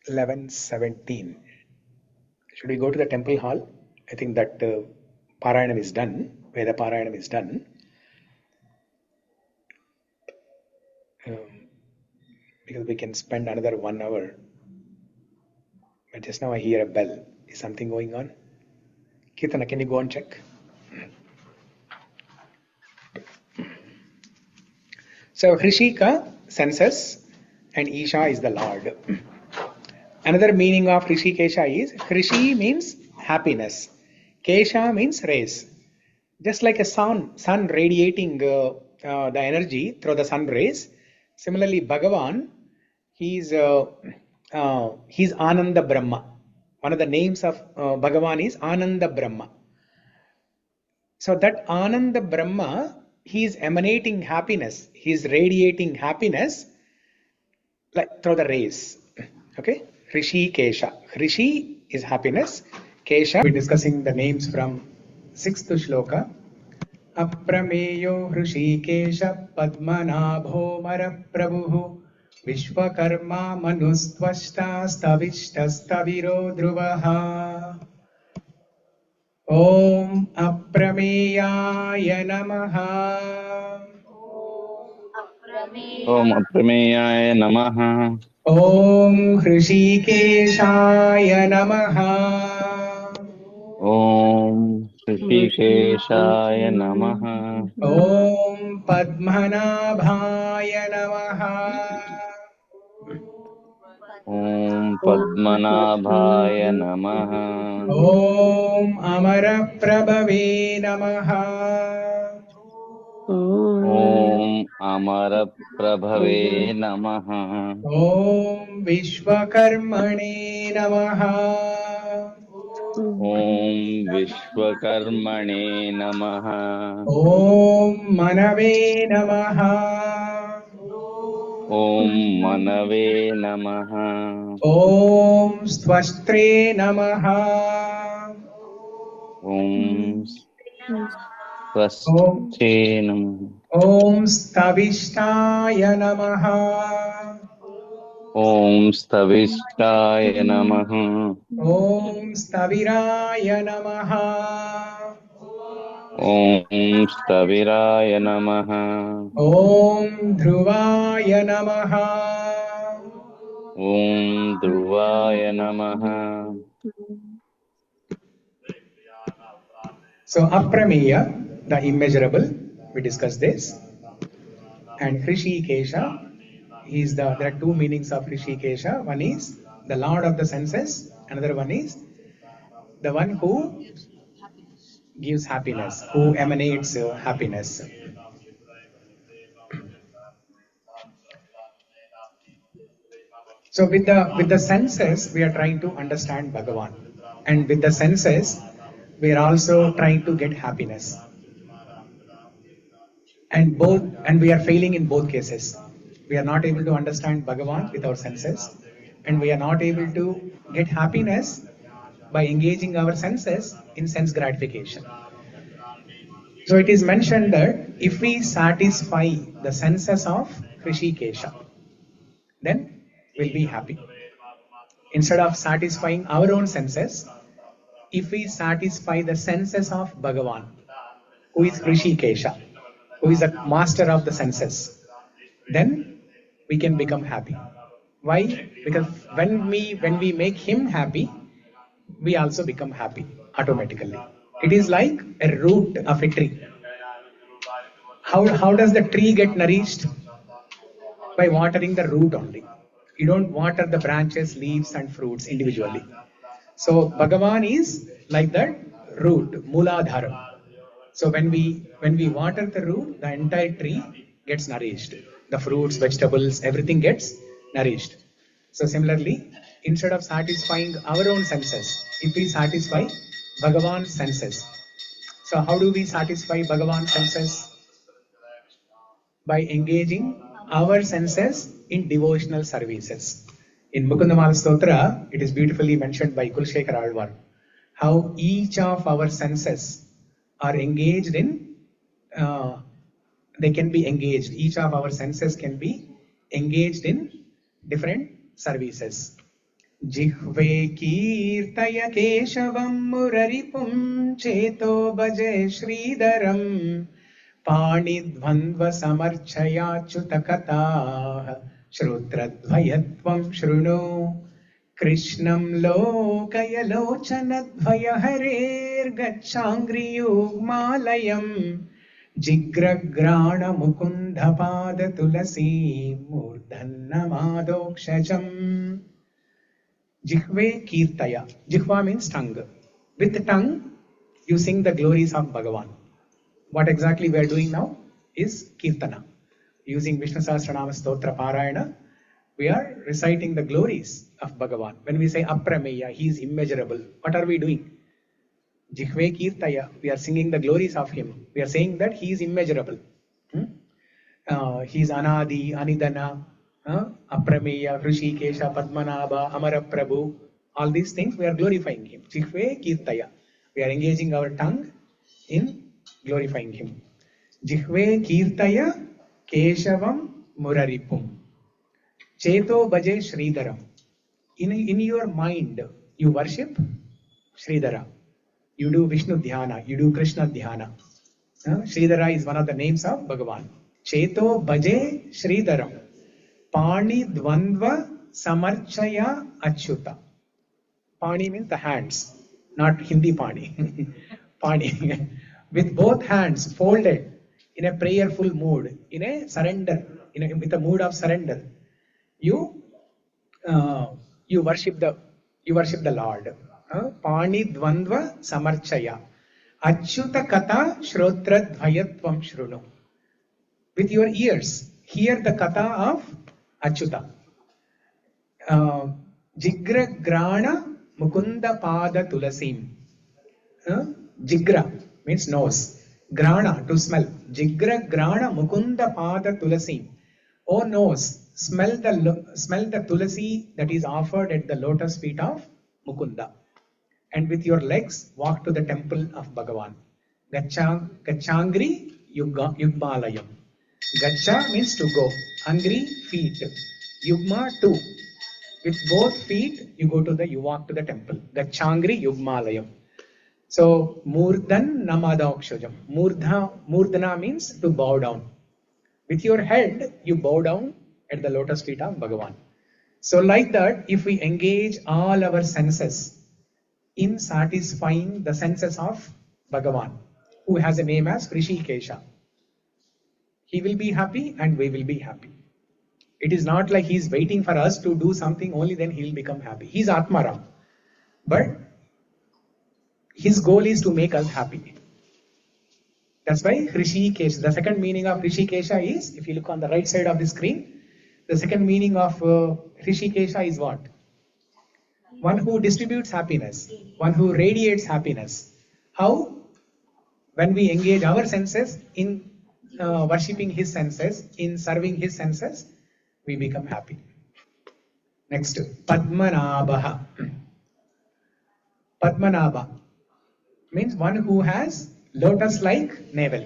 11:17. Should we go to the temple hall? I think that Parayanam is done. Veda Parayanam is done. Because we can spend another 1 hour. But just now I hear a bell. Is something going on? Kirtana, can you go and check? So Hṛṣīka, senses, and Isha is the Lord. Another meaning of Hṛṣīkeśaḥ is Hṛṣī means happiness. Kesha means rays. Just like a sun radiating the energy through the sun rays. Similarly, Bhagavan, he's Ananda Brahma. One of the names of Bhagavan is Ananda Brahma. So that Ananda Brahma, he is emanating happiness. He is radiating happiness like through the rays. Okay? Hṛṣīkeśaḥ. Hṛṣī is happiness. Kesha, we're discussing the names from 6th Shloka. Aprameyo Hṛṣīkeśaḥ Padmanābho'maraprabhuḥ Viśvakarmā Manustvaṣṭā Sthaviṣṭhaḥ Dhruvaḥ. Om Aprameyaaya Namaha. Om Aprameyaaya Namaha. Om Hṛṣīkeśaḥaya Namaha. Om Hṛṣīkeśaḥaya Namaha. Om Padmanābhaya Namaha. Om Padmanābhaya Namaha. Om Amaraprabhave Namaha. Om Amaraprabhave Namaha. Om Viśvakarmane Namaha. Om Viśvakarmane Namaha. Om Manave Namaha. Om Manave Namaha. Om Sthvashtre Namaha. Om Swasthye Namaha. Om Sthaviṣṭhāya Namaha. Om Sthaviṣṭhaḥ Namaha. Om Sthavirāya Namaha. Om Sthavirāya Namaha. Om Dhruvaḥ Namaha. Om Dhruvaḥ Namaha. So Aprameya, the immeasurable, we discussed this. And Hṛṣīkeśaḥ, there are two meanings of Hṛṣīkeśaḥ. One is the Lord of the senses, another one is The one who gives happiness, who emanates happiness. So with the senses, we are trying to understand Bhagavan, and with the senses, we are also trying to get happiness. And we are failing in both cases. We are not able to understand Bhagavan with our senses, and we are not able to get happiness by engaging our senses in sense gratification. So it is mentioned that if we satisfy the senses of Hṛṣīkeśaḥ, then we'll be happy. Instead of satisfying our own senses, if we satisfy the senses of Bhagavan, who is Hṛṣīkeśaḥ, who is the master of the senses, then we can become happy. Why? Because when we make him happy, we also become happy automatically. It is like a root of a tree. How does the tree get nourished? By watering the root only. You don't water the branches, leaves and fruits individually. So Bhagavan is like that root, Mooladhara. So when we water the root, the entire tree gets nourished. The fruits, vegetables, everything gets nourished. So similarly, instead of satisfying our own senses, if we satisfy Bhagavan's senses. So how do we satisfy Bhagavan's senses? By engaging our senses in devotional services. In Mukunda Stotra, it is beautifully mentioned by Kulshekara Alvar, how each of our senses are engaged in, they can be engaged, each of our senses can be engaged in different services. Jihve kirtaya keshavam muraripum cheto bhaje sridharam Pāṇidvandva samarchaya chutakatah Shrutradvayatvam shruno Krishnam lokaya lochanadvaya harer gacchangri yugmalayam Jigragrana mukunda pada tulasi murdhannamadokshajam. Jihve kirtaya. Jihva means tongue. With the tongue, you sing the glories of Bhagavan. What exactly we are doing now is Kirtana. Using Vishnu Sahasra Nāma Stotram Parayana, we are reciting the glories of Bhagavan. When we say Aprameya, he is immeasurable. What are we doing? Jihve Kirtaya, we are singing the glories of him. We are saying that he is immeasurable. He is Anadi, Anidana, Aprameya Hṛṣīkeśaḥ Padmanābho'maraprabhuḥ. All these things we are glorifying him. Jihve Kirtaya. We are engaging our tongue in glorifying him. Jihve Kirtaya Keshavam Muraripum. Cheto Bhaje Sridharam. In your mind, you worship Sridhara. You do Vishnu Dhyana, you do Krishna Dhyana. Sridhara is one of the names of Bhagavan. Cheto Bhaje Sridharam. Pani Dvandva Samarchaya Achyuta. Pani means the hands, not Hindi Pani. Pani. With both hands folded in a prayerful mood, in a surrender, with a mood of surrender, you worship the Lord. Pani Dvandva Samarchaya. Achyuta Kata Shrotradvayatvam Shruno. With your ears, hear the Kata of Achyuta. Jigra Grana Mukunda Pada Tulasim. Jigra means nose. Grana, to smell. Jigra Grana Mukunda Pada Tulasim. O nose, smell the tulasi that is offered at the lotus feet of Mukunda. And with your legs, walk to the temple of Bhagavan. Gacchangri Yugmalayam. Gacha means to go. Angri, feet. Yugma, two. With both feet, you walk to the temple. Gacchangri Yugmalayam. So, Murdhannamadokshajam. Murdhana means to bow down. With your head, you bow down at the lotus feet of Bhagavan. So like that, if we engage all our senses in satisfying the senses of Bhagavan, who has a name as Hṛṣīkeśaḥ, he will be happy and we will be happy. It is not like he is waiting for us to do something, only then he will become happy. He is Atmaram. But his goal is to make us happy. That's why Hṛṣīkeśaḥ, the second meaning of Hṛṣīkeśaḥ is, if you look on the right side of the screen, the second meaning of Hṛṣīkeśaḥ is what? One who distributes happiness, one who radiates happiness. How? When we engage our senses in worshipping his senses, in serving his senses, we become happy. Next, Padmanābha. Padmanābha means one who has lotus-like navel.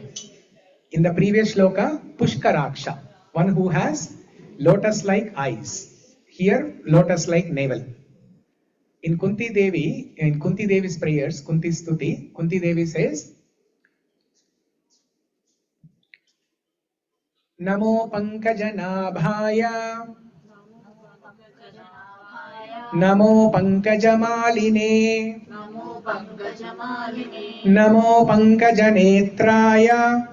In the previous shloka, Pushkaraksha, one who has lotus-like eyes. Here, lotus-like navel. In Kunti Devi's prayers, Kunti's Stuti, Kunti Devi says, Namo Pankajanaabhaya, Namo Pankajamaline, Namo Pankajanetraya,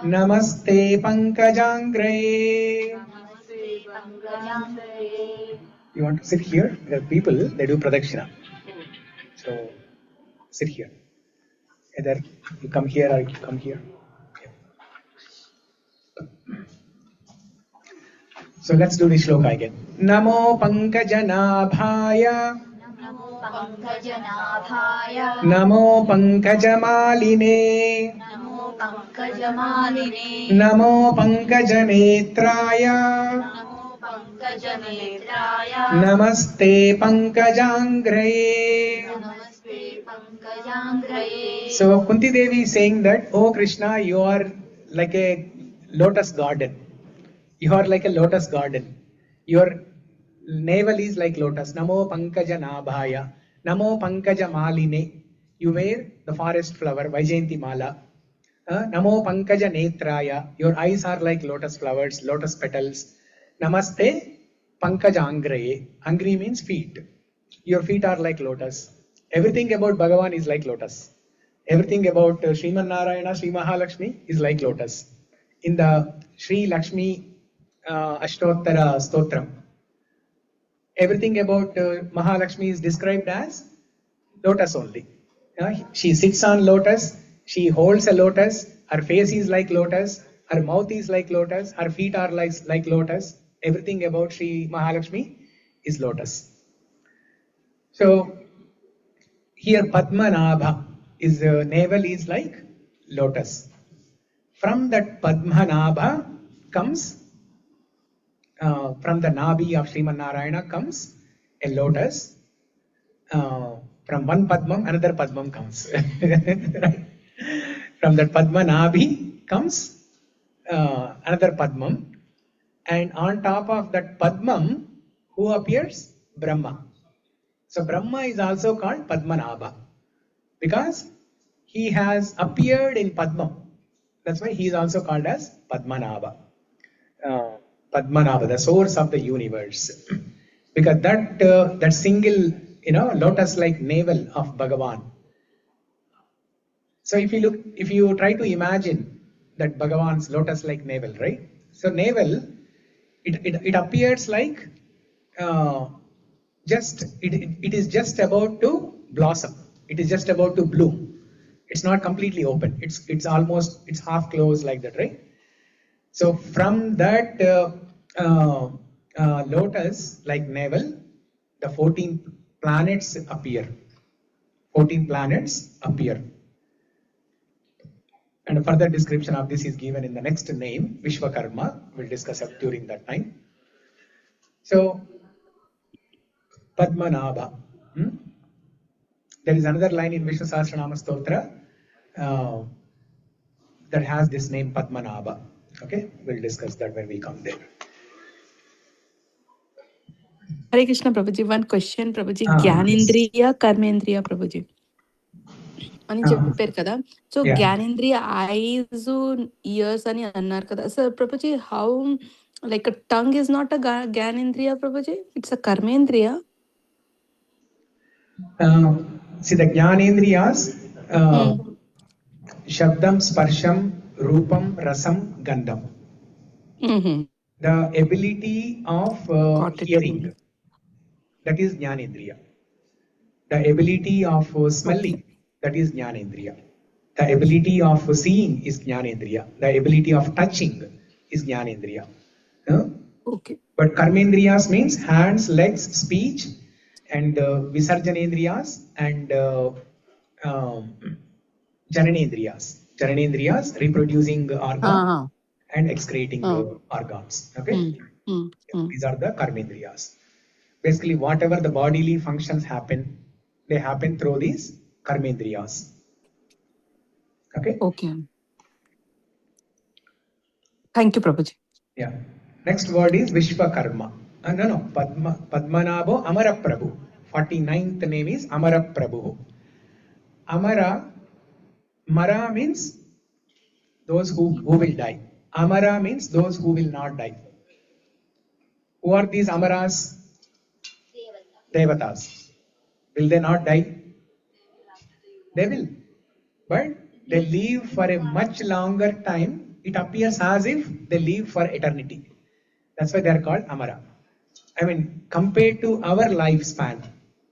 Namaste Pankajangraye. You want to sit here? There are people, they do pradakshina. So, sit here. Either you come here or you come here. So let's do the shloka again. Namo Pankajanaabhaya, Namo Pankajamaline, Namo Pankajanetraya, Namaste Pankajangraye. So Kunti Devi is saying that, oh Krishna, you are like a lotus garden. You are like a lotus garden. Your navel is like lotus. Namo Pankajanaabhaya, Namo Pankajamaline. You wear the forest flower, Vaijayanti Mala. Namo Pankajanetraya. Your eyes are like lotus flowers, lotus petals. Namaste Pankajangraye. Angri means feet. Your feet are like lotus. Everything about Bhagavan is like lotus. Everything about Srimad Narayana, Sri Mahalakshmi is like lotus. In the Sri Lakshmi Ashtottara Stotram, everything about Mahalakshmi is described as lotus only. She sits on lotus, she holds a lotus, her face is like lotus, her mouth is like lotus, her feet are like lotus. Everything about Sri Mahalakshmi is lotus. So here Padmanābha is navel is like lotus. From that Padmanābha comes, from the Nabi of Srimad Narayana comes a lotus. From one Padmam, another Padmam comes. Right? From that Padmanābhi comes another Padmam. And on top of that Padmam, who appears? Brahma. So Brahma is also called Padmanābha because he has appeared in Padmam. That's why he is also called as Padmanābha. Padmanābha, the source of the universe. Because that single, lotus-like navel of Bhagavan. So if you try to imagine that Bhagavan's lotus-like navel, right? So navel, it appears like it is just about to blossom. It is just about to bloom. It's not completely open. It's half closed like that, right? So from that lotus like navel, the 14 planets appear. 14 planets appear. And a further description of this is given in the next name, Viśvakarmā. We'll discuss it during that time. So, Padmanābha. There is another line in Vishnu Sahasra Nāma Stotram that has this name Padmanābha. Okay, we'll discuss that when we come there. Hare Krishna Prabhuji, one question Prabhuji. Jnanendriya, Karmendriya Prabhuji. అని చెప్పారు కదా. So జ్ఞానేంద్రియ eyes ears అని అన్నారు కదా. So Prabhuji how like tongue is not a jnanendriya Prabhuji, it's a karmendriya. See the Jnanendriyas, Shabdam, Sparsham, Rupam, Rasam, Gandham. The ability of hearing, that is Jnanendriya. The ability of smelling, that is Jnanendriya. The ability of seeing is Jnanendriya. The ability of touching is Jnanendriya. Okay. But Karmendriyas means hands, legs, speech, and Visarjanendriyas and Jananendriyas. Jananendriyas, reproducing organ and excreting organs. Okay? These are the Karmendriyas. Basically, whatever the bodily functions happen, they happen through these Karmendriyas. Okay? Okay. Thank you, Prabhuji. Yeah. Next word is Viśvakarmā. Padmanābho'maraprabhuḥ. 49th name is Amaraprabhuḥ. Amara, Mara means those who will die. Amara means those who will not die. Who are these Amaras? Devatas. Will they not die? They will. But they live for a much longer time. It appears as if they live for eternity. That's why they are called Amara. I mean, compared to our lifespan,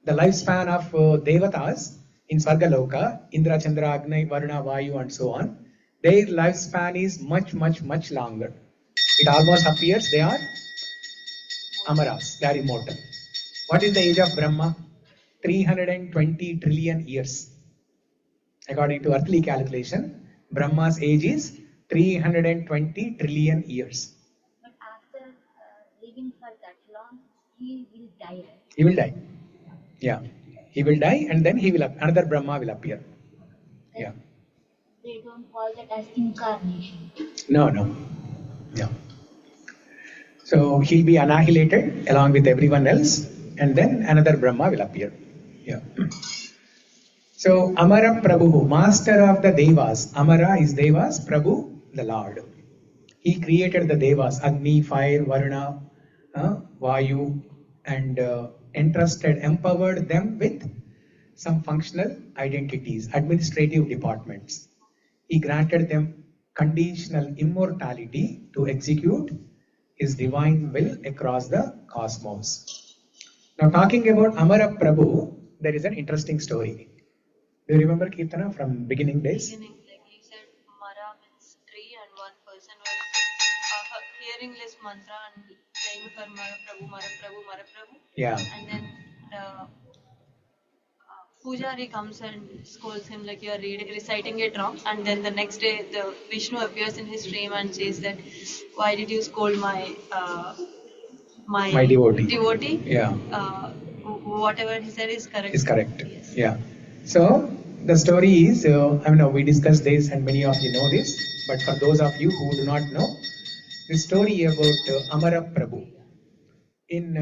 the lifespan of Devatas in Svargaloka, Indra, Chandra, Agni, Varuna, Vayu and so on, their lifespan is much longer. It almost appears they are Amaras, they are immortal. What is the age of Brahma? 320 trillion years. According to earthly calculation, Brahma's age is 320 trillion years. But after living for that long, he will die, right? He will die. Yeah. He will die and then another Brahma will appear. Yeah. They don't call that as incarnation. No. So he'll be annihilated along with everyone else and then another Brahma will appear. Yeah. So Amara Prabhu, master of the Devas. Amara is Devas, Prabhu, the Lord. He created the Devas, Agni, fire, Varuna, Vayu, and empowered them with some functional identities, administrative departments. He granted them conditional immortality to execute his divine will across the cosmos. Now talking about Amara Prabhu, there is an interesting story. Do you remember Kirtana from beginning days? Like you said, Mara means tree, and one person was hearing this mantra and praying for Maraprabhu. Yeah. And then the Pujari comes and scolds him like you are reciting it wrong. And then the next day, the Vishnu appears in his dream and says that, why did you scold my devotee? Yeah. Whatever he said is correct. Is correct. Yes. Yeah. So the story is, we discussed this and many of you know this, but for those of you who do not know, the story about Amara Prabhu. In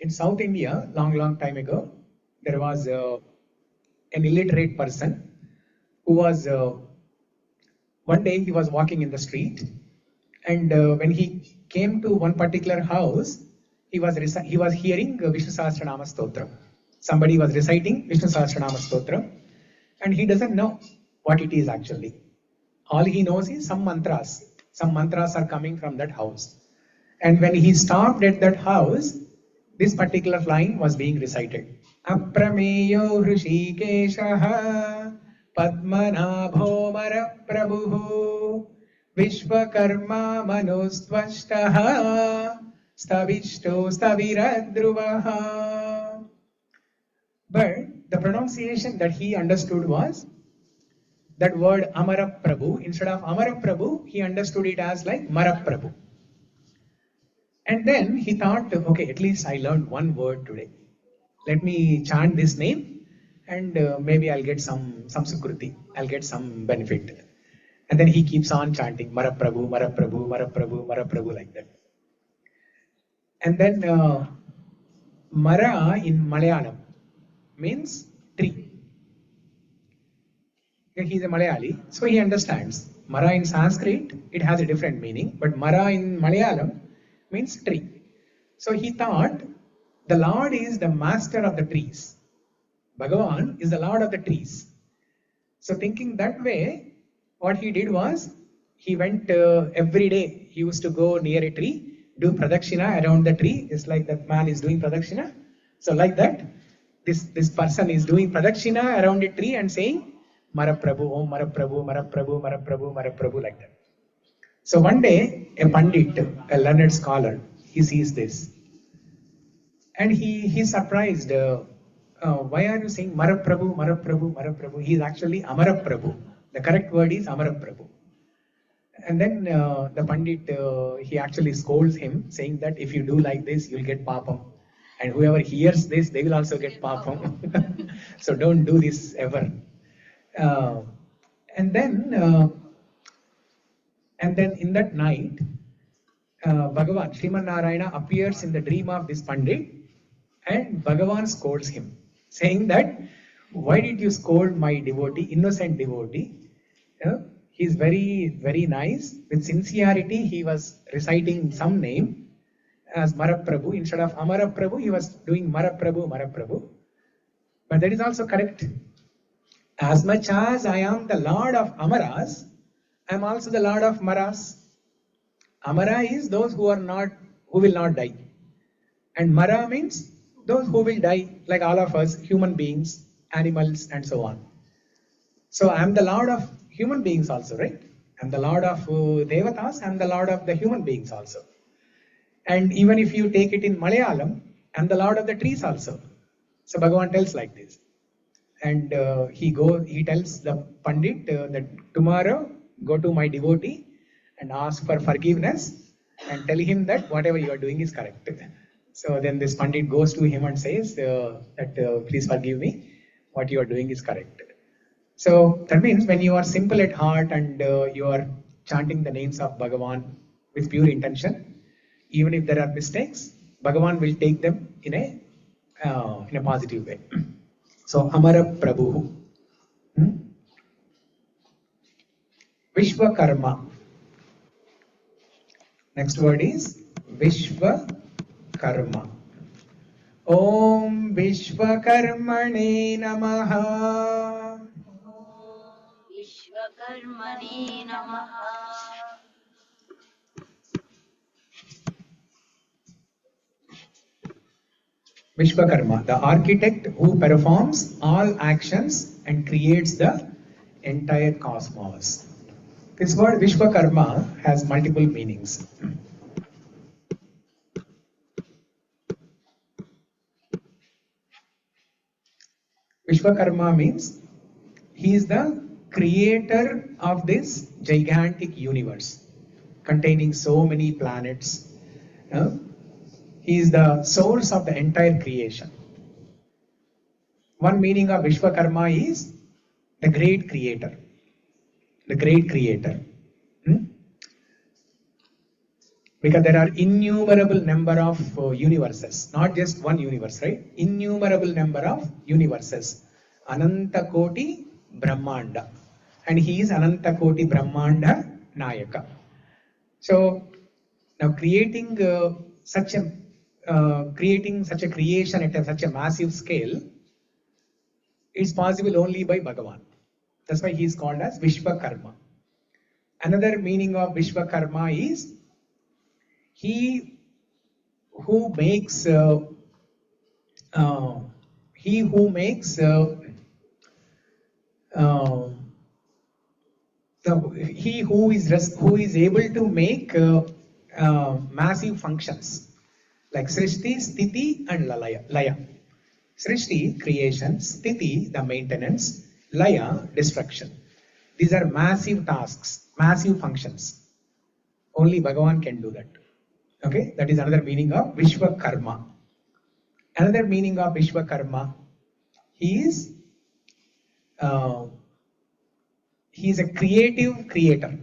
South India, long time ago, there was an illiterate person who was, one day he was walking in the street, and when he came to one particular house, he was hearing Vishnu Sahasra Nāma Stotram. Somebody was reciting Vishnu Sahasra Nāma Stotram, and he doesn't know what it is actually. All he knows is some mantras. Some mantras are coming from that house. And when he stopped at that house, this particular line was being recited. Aprameyo Hṛṣīkeśaḥ Padmanābho'maraprabhuḥ Viśvakarmā Manustvaṣṭā Sthaviṣṭhaḥ Dhruvaḥ. But the pronunciation that he understood was that word Amaraprabhu. Instead of Amaraprabhu, he understood it as like Maraprabhu. And then he thought, okay, at least I learned one word today. Let me chant this name and maybe I'll get some sukruti. I'll get some benefit. And then he keeps on chanting Maraprabhu, Maraprabhu, Maraprabhu, Maraprabhu like that. And then Mara in Malayalam means tree. He's a Malayali, so he understands. Mara in Sanskrit, it has a different meaning, but Mara in Malayalam means tree. So he thought the Lord is the master of the trees. Bhagavan is the Lord of the trees. So thinking that way, what he did was, he went every day, he used to go near a tree, do pradakshina around the tree. It's like that man is doing pradakshina. So like that, this person is doing pradakshina around a tree and saying Maraprabhu, Om Maraprabhu, Maraprabhu, Maraprabhu, Maraprabhu, like that. So one day, a pandit, a learned scholar, he sees this. And he's surprised. Why are you saying Maraprabhu, Maraprabhu, Maraprabhu? He is actually Amaraprabhu. The correct word is Amaraprabhu. And then the Pandit, he actually scolds him, saying that if you do like this, you'll get papam. And whoever hears this, they will also get papam. So don't do this ever. And then in that night, Bhagavan, Srimad Narayana appears in the dream of this Pandit, and Bhagavan scolds him, saying that, why did you scold my devotee, innocent devotee? He's very, very nice. With sincerity, he was reciting some name as Maraprabhu. Instead of Amaraprabhu, he was doing Maraprabhu, Maraprabhu. But that is also correct. As much as I am the Lord of Amaras, I am also the Lord of Maras. Amara is those who will not die. And Mara means those who will die, like all of us, human beings, animals, and so on. So I am the Lord of human beings also, right? I am the Lord of Devatas, I am the Lord of the human beings also. And even if you take it in Malayalam, I am the Lord of the trees also. So Bhagavan tells like this. And he tells the Pandit that tomorrow go to my devotee and ask for forgiveness and tell him that whatever you are doing is correct. So then this Pandit goes to him and says that please forgive me, what you are doing is correct. So that means when you are simple at heart and you are chanting the names of Bhagavan with pure intention, even if there are mistakes, Bhagavan will take them in a positive way. So Amaraprabhu, Viśvakarmā. Next word is Viśvakarmā. Om Viśvakarmane Namaha. Viśvakarmane Namaha. Viśvakarmā, the architect who performs all actions and creates the entire cosmos. This word Viśvakarmā has multiple meanings. Viśvakarmā means he is the creator of this gigantic universe containing so many planets. He is the source of the entire creation. One meaning of Viśvakarmā is the great creator. The great creator. Because there are innumerable number of universes, not just one universe, right? Innumerable number of universes. Ananta Koti Brahmanda. And he is Ananta Koti Brahmanda Nayaka. So now creating such a creation at such a massive scale is possible only by Bhagavan. That's why he is called as Viśvakarmā. Another meaning of Viśvakarmā is he who makes who is able to make massive functions like Srishti, Sthiti and Laya. Srishti, creation, Sthiti, the maintenance, Laya, destruction. These are massive tasks, massive functions. Only Bhagavan can do that. Okay, that is another meaning of Viśvakarmā. Another meaning of Viśvakarmā, he is a creative creator.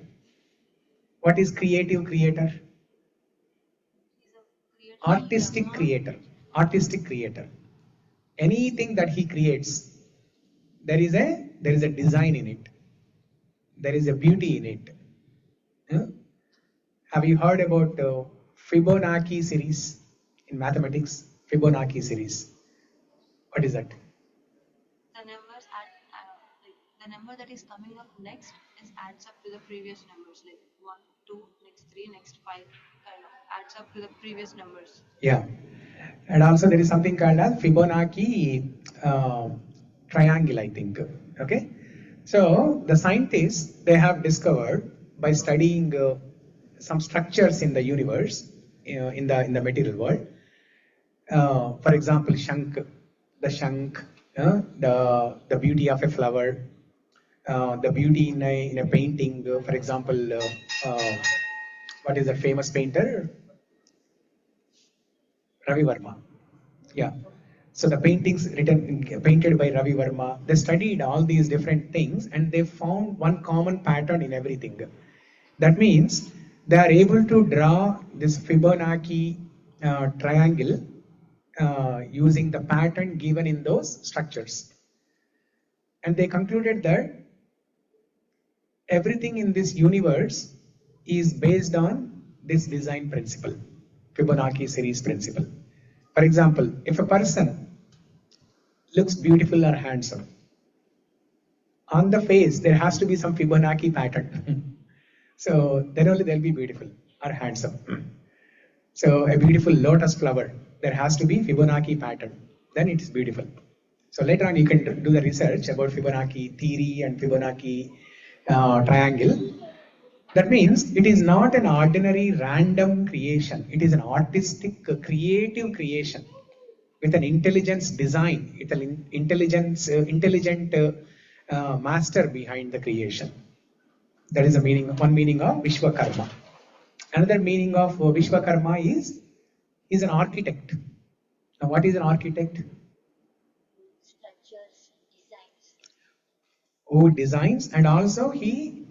What is creative creator? Artistic creator. Artistic creator. Anything that he creates, there is a design in it. There is a beauty in it. Have you heard about Fibonacci series in mathematics? Fibonacci series. What is that? The numbers the number that is coming up next adds up to the previous numbers, like 1, 2, next 3, next 5, kind of adds up to the previous numbers. Yeah. And also there is something called as Fibonacci triangle, I think. Okay, so the scientists, they have discovered by studying some structures in the universe, in the material world. For example, the shank, the beauty of a flower, the beauty in a painting. For example, what is the famous painter? Ravi Verma. Yeah. So the paintings painted by Ravi Verma, they studied all these different things and they found one common pattern in everything. That means they are able to draw this Fibonacci triangle using the pattern given in those structures. And they concluded that everything in this universe is based on this design principle, Fibonacci series principle. For example, if a person looks beautiful or handsome, on the face there has to be some Fibonacci pattern. So then only they'll be beautiful or handsome. So a beautiful lotus flower, there has to be Fibonacci pattern, then it is beautiful. So later on you can do the research about Fibonacci theory and Fibonacci triangle. That means it is not an ordinary random creation. It is an artistic, creative creation with an intelligence design, with an intelligent master behind the creation. That is one meaning of Viśvakarmā. Another meaning of Viśvakarmā is an architect. Now, what is an architect? Structures, designs. Who designs, and also he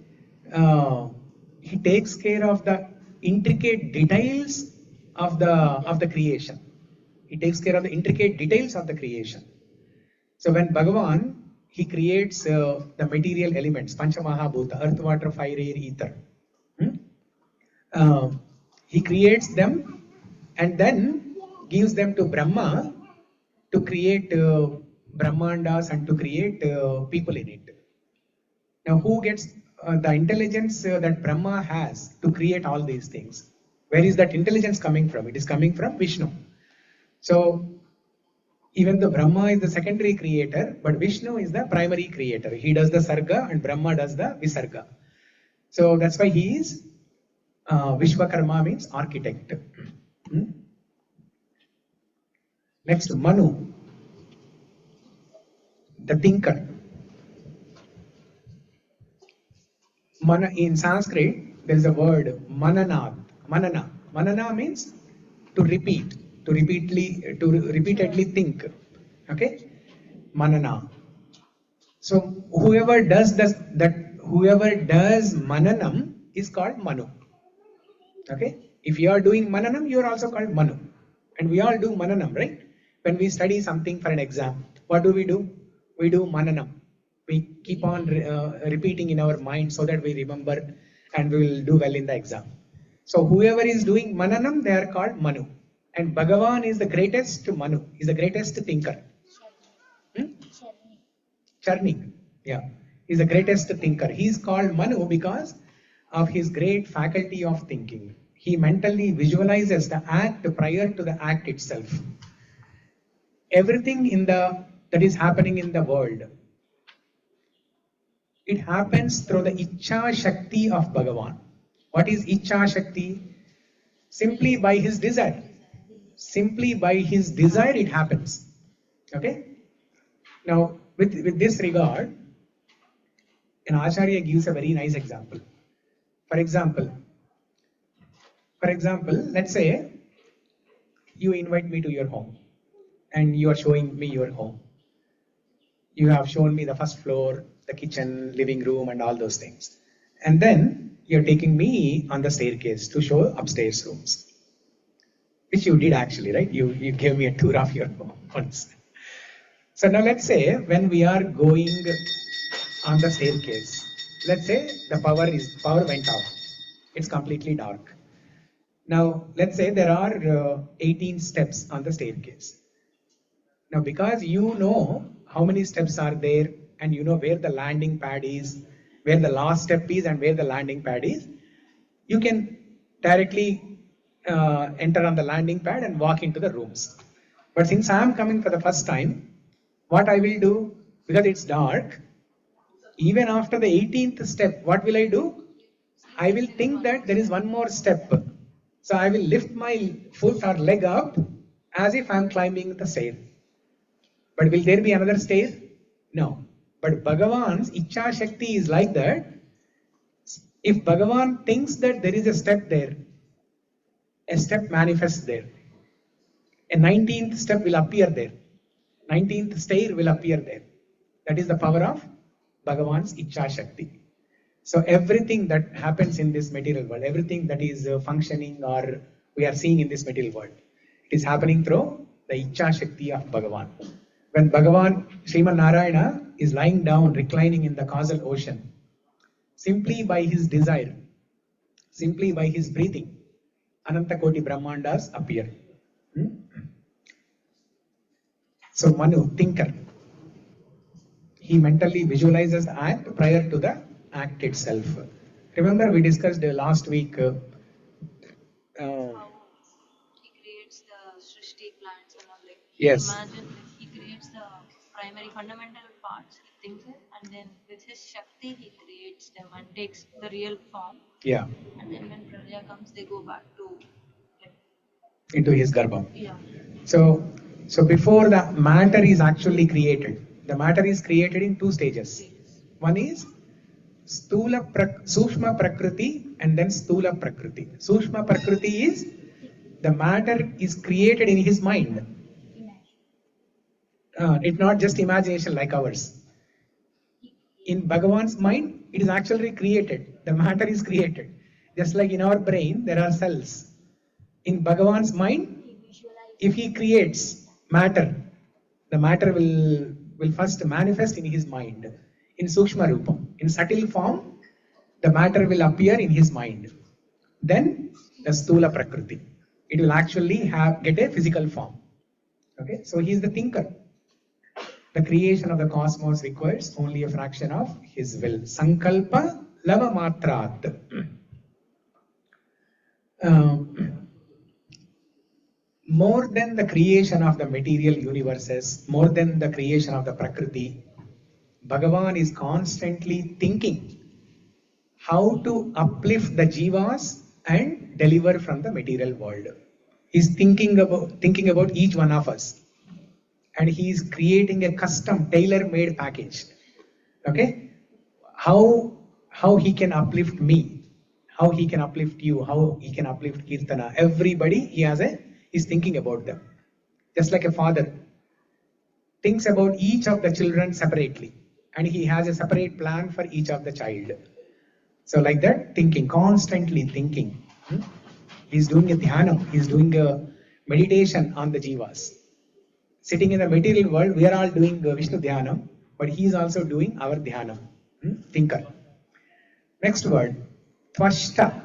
takes care of the intricate details of the creation. He takes care of the intricate details of the creation. So when Bhagavan, he creates the material elements, Pancha Mahabhuta, earth, water, fire, air, ether. He creates them and then gives them to Brahma to create Brahmandas and to create people in it. Now, who gets the intelligence that Brahma has to create all these things? Where is that intelligence coming from? It is coming from Vishnu. So, even though Brahma is the secondary creator, but Vishnu is the primary creator. He does the Sarga and Brahma does the Visarga. So that's why he is Viśvakarmā, means architect. Next, Manu, the thinker. In Sanskrit, there is a word manana. Manana means to repeat, to repeatedly think. Okay, manana. So whoever does mananam is called Manu. Okay, if you are doing mananam, you are also called Manu. And we all do mananam, right? When we study something for an exam, what do? We do mananam. We keep on repeating in our mind so that we remember and we will do well in the exam. So whoever is doing mananam, they are called Manu. And Bhagavan is the greatest Manu, is the greatest thinker. Charnik, yeah, is the greatest thinker. He is called Manu because of his great faculty of thinking. He mentally visualizes the act prior to the act itself. Everything that is happening in the world, it happens through the Ichcha Shakti of Bhagavan. What is Ichcha Shakti? Simply by his desire. Simply by his desire it happens. Okay? Now, with this regard, an Acharya gives a very nice example. For example, let's say you invite me to your home and you are showing me your home. You have shown me the first floor, the kitchen, living room and all those things. And then you're taking me on the staircase to show upstairs rooms. Which you did actually, right? You gave me a tour of your home once. So now let's say when we are going on the staircase, let's say the power went off. It's completely dark. Now let's say there are 18 steps on the staircase. Now because you know how many steps are there and you know where the landing pad is, where the last step is and where the landing pad is, you can directly enter on the landing pad and walk into the rooms. But since I am coming for the first time, What I will do, because it's dark, even after the 18th step, what will I do? I will think that there is one more step. So I will lift my foot or leg up as if I am climbing the stair. But will there be another stair? No. But Bhagavan's Ichcha Shakti is like that. If Bhagavan thinks that there is a step there, a step manifests there. A 19th step will appear there. 19th stair will appear there. That is the power of Bhagavan's Ichcha Shakti. So everything that happens in this material world, everything that is functioning or we are seeing in this material world, it is happening through the Ichcha Shakti of Bhagavan. When Bhagavan, Srimad Narayana, is lying down, reclining in the causal ocean, simply by his desire, simply by his breathing, Ananta Koti Brahmandas appear. So Manu, thinker, he mentally visualizes the act prior to the act itself. Remember we discussed last week How he creates the Srishti plants and all, like Yes. imagine like he creates the primary fundamental parts, he thinks it, and then with his Shakti he creates them and takes the real form, Yeah, and then when Pralaya comes they go back to like, into his garbha. yeah. So before the matter is actually created, the matter is created in two stages. One is Sukshma Prakriti and then Stula Prakriti. Sukshma Prakriti is the matter is created in his mind. It's not just imagination like ours. In Bhagavan's mind, it is actually created. The matter is created. Just like in our brain, there are cells. In Bhagavan's mind, if he creates matter, the matter will first manifest in his mind in Sukshma Rupa. In subtle form, the matter will appear in his mind. Then the Stula Prakriti. It will actually get a physical form. Okay, so he is the thinker. The creation of the cosmos requires only a fraction of his will. Sankalpa lava matrat. More than the creation of the material universes, more than the creation of the Prakriti, Bhagavan is constantly thinking how to uplift the jivas and deliver from the material world. He's thinking about each one of us. And he is creating a custom tailor-made package. Okay, how he can uplift me, how he can uplift you, how he can uplift Kirtana. Everybody is thinking about them. Just like a father thinks about each of the children separately, and he has a separate plan for each of the child. So like that, thinking, constantly thinking. He's doing a dhyanam. He's doing a meditation on the jivas. Sitting in the material world, we are all doing Vishnu Dhyanam, but he is also doing our Dhyanam. Thinker. Next word, Tvashta.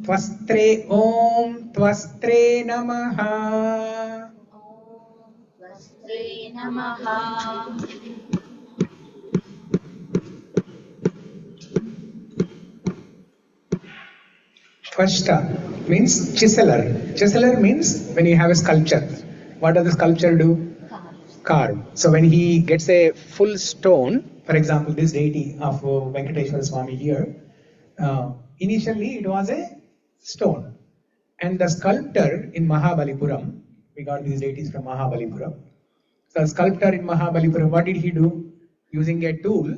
Tvastre Om Tvastre Namaha. Om Tvastre Namaha. Tvashta means chiseler. Chiseler means when you have a sculpture. What does the sculpture do? Carve. So when he gets a full stone, for example, this deity of Venkateshwara Swami here, initially it was a stone. And the sculptor in Mahabalipuram, we got these deities from Mahabalipuram. So the sculptor in Mahabalipuram, what did he do? Using a tool,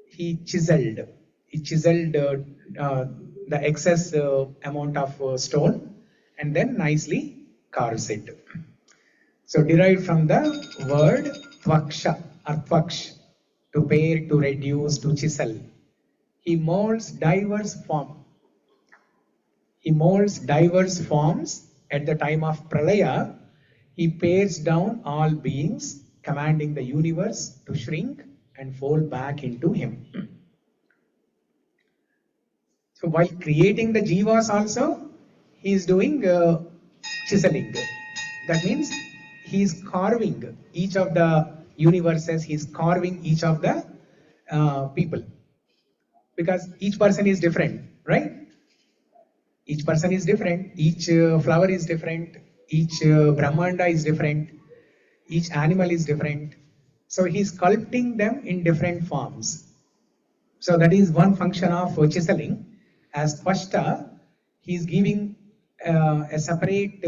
he chiseled. He chiseled the excess amount of stone and then nicely carves it. So derived from the word tvaksha or tvaksh, to pare, to reduce, to chisel. He molds diverse forms. He molds diverse forms. At the time of Pralaya, he pares down all beings, commanding the universe to shrink and fold back into him. So while creating the jivas also, he is doing chiseling. That means he is carving each of the universes, he is carving each of the people. Because each person is different, right? Each person is different, each flower is different, each Brahmanda is different, each animal is different. So he's sculpting them in different forms. So that is one function of chiseling. As Tvashta, he is giving a separate,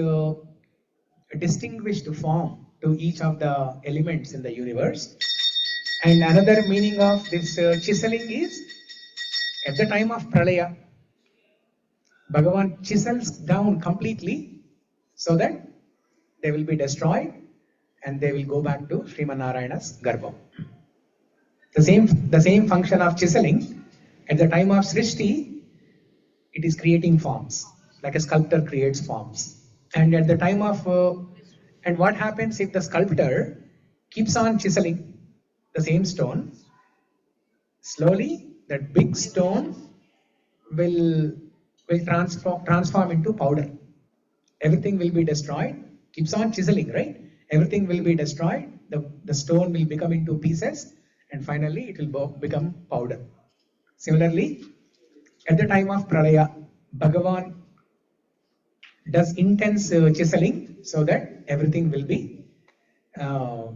distinguished form to each of the elements in the universe. And another meaning of this chiseling is, at the time of Pralaya, Bhagavan chisels down completely so that they will be destroyed and they will go back to Srimad Narayana's Garbha. The same function of chiseling, at the time of Srishti, it is creating forms, like a sculptor creates forms. And at the time of, and what happens if the sculptor keeps on chiseling the same stone, slowly that big stone will transform into powder. Everything will be destroyed, keeps on chiseling, right? Everything will be destroyed, the stone will become into pieces, and finally it will become powder. Similarly, at the time of Pralaya, Bhagavan does intense chiseling so that everything will be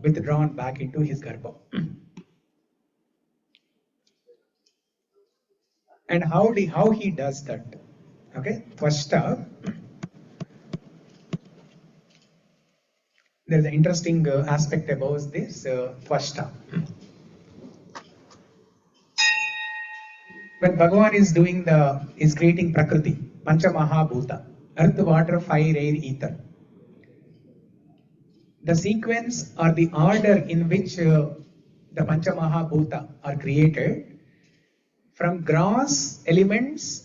withdrawn back into his Garbha. And how he does that? Okay, first up, there is an interesting aspect about this Tvashta. When Bhagavan is creating Prakriti, Pancha Mahabhuta, earth, water, fire, air, ether, the sequence or the order in which the Pancha Mahabhuta are created, from gross elements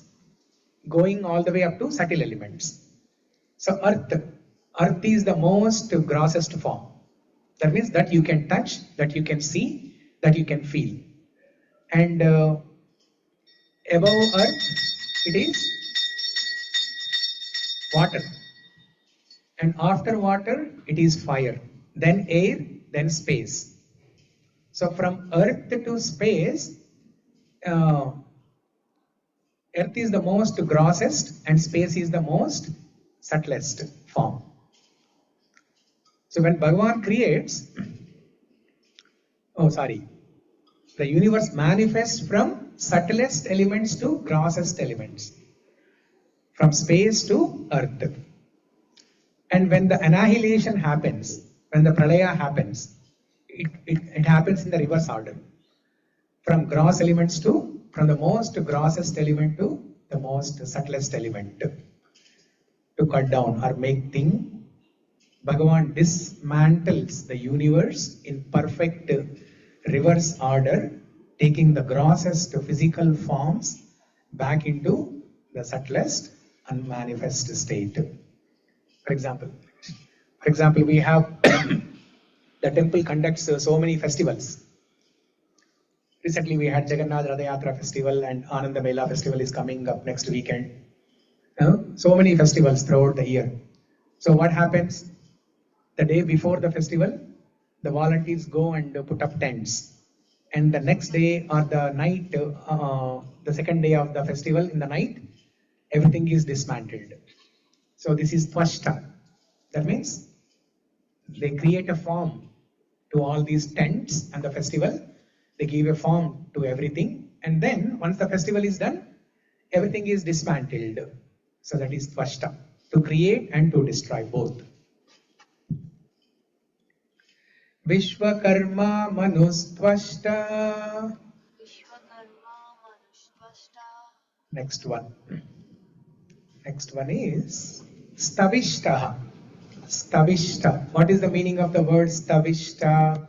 going all the way up to subtle elements. So earth is the most grossest form. That means that you can touch, that you can see, that you can feel. And above earth, it is water. And after water, it is fire. Then air, then space. So from earth to space, earth is the most grossest and space is the most subtlest form. So when Bhagavan creates, the universe manifests from subtlest elements to grossest elements, from space to earth. And when the annihilation happens, when the pralaya happens, it happens in the reverse order. From gross elements from the most grossest element to the most subtlest element. To cut down or make thing, Bhagavan dismantles the universe in perfect reverse order, taking the grossest physical forms back into the subtlest unmanifest state. For example, we have the temple conducts so many festivals. Recently we had Jagannath Ratha Yatra festival and Ananda Mela festival is coming up next weekend. So many festivals throughout the year. So what happens? The day before the festival, the volunteers go and put up tents. And the next day or the night, the second day of the festival in the night, everything is dismantled. So this is Tvashta. That means they create a form to all these tents and the festival. They give a form to everything. And then once the festival is done, everything is dismantled. So that is Tvashta. To create and to destroy both. Viśvakarmā Manustvaṣṭā. Viśvakarmā Manustvaṣṭā. Next one is Sthaviṣṭhaḥ. Sthaviṣṭhaḥ. What is the meaning of the word Sthaviṣṭhaḥ?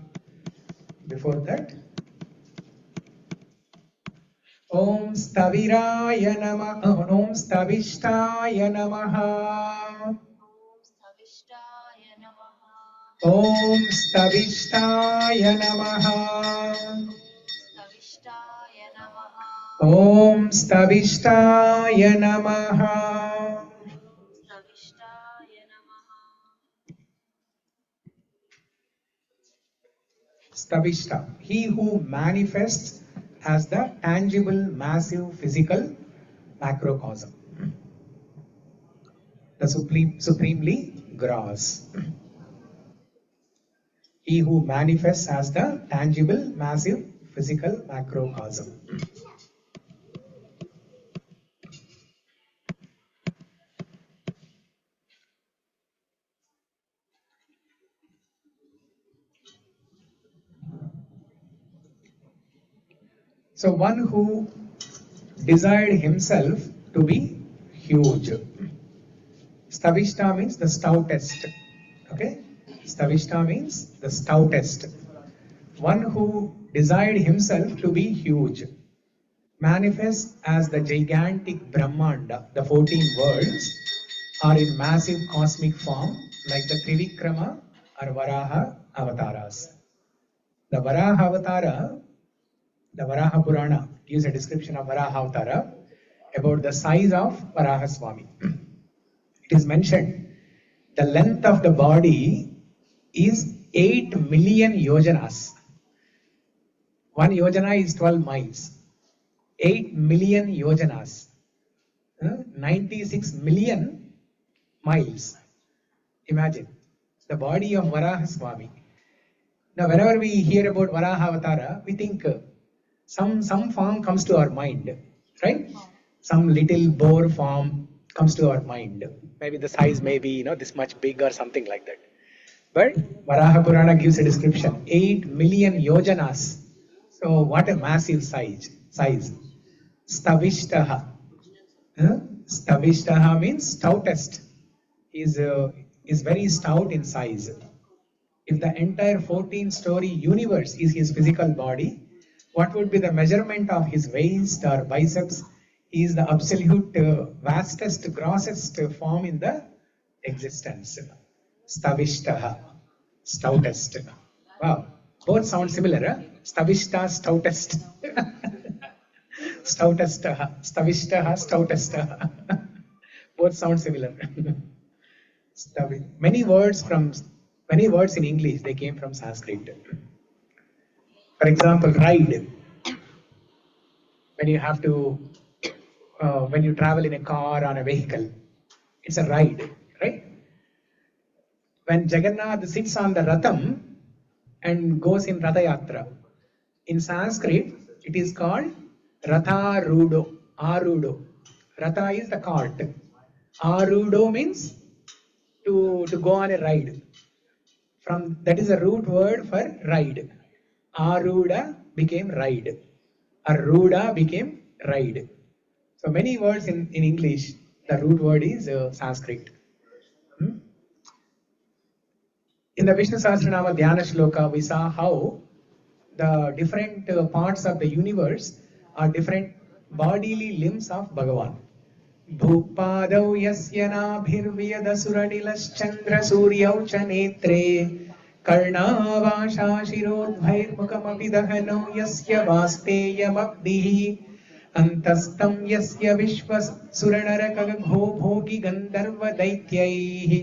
Before that, Om Sthaviraaya Namah. Om Sthaviṣṭhāya Namaha. Om Sthaviṣṭhāya Namaha. Om Sthaviṣṭhāya Namaha. Sthaviṣṭhāya Namaha. Om Sthaviṣṭhāya Namaha. Sthaviṣṭhāya Namaha. Sthaviṣṭhaḥ. He who manifests as the tangible, massive, physical macrocosm. the supremely gross. He who manifests as the tangible, massive, physical macrocosm. So one who desired himself to be huge. Sthaviṣṭhaḥ means the stoutest. Okay? Sthaviṣṭhaḥ means the stoutest. One who desired himself to be huge. Manifests as the gigantic Brahmanda, the 14 worlds, are in massive cosmic form like the Trivikrama or Varaha avatars. The Varaha avatara, the Varaha Purāṇa gives a description of Varaha avatara about the size of Varaha Swami. It is mentioned the length of the body is 8 million yojanas. 1 yojana is 12 miles. 8 million yojanas. 96 million miles. Imagine the body of Varaha Swami. Now, whenever we hear about Varaha Avatara, we think some form comes to our mind, right? Some little boar form comes to our mind. Maybe the size may be this much big or something like that. But Varaha Purāṇa gives a description: 8 million yojanas. So what a massive size. Sthaviṣṭhaḥ. Sthaviṣṭhaḥ means stoutest. Is very stout in size. If the entire 14-story universe is his physical body, what would be the measurement of his waist or biceps? He is the absolute vastest, grossest form in the existence. Sthaviṣṭhaḥ, stoutest. Wow, both sound similar. Sthaviṣṭhaḥ, stoutest. Stoutest, Sthaviṣṭhaḥ, stoutest. Both sound similar. Many words in English, they came from Sanskrit. For example, ride. When you have to, when you travel in a car or on a vehicle, it's a ride, right? When Jagannath sits on the Ratham and goes in Ratha Yatra, in Sanskrit, it is called Ratharudo, Arudo. Ratha is the cart. Arudo means to go on a ride. That is a root word for ride. Aruda became ride. Aruda became ride. So many words in English, the root word is Sanskrit. In the Vishnu Sahasra Nāma Dhyana Śloka, we saw how the different parts of the universe are different bodily limbs of Bhagavan. Bhupadau yasya nabhirvyadasuranilashchandra suryau cha netre karnavasha shirodbhairmukamapi dahano yasya vasteyamabdihi antastam yasya vishvasuranarakago bhogi gandharva daityaihi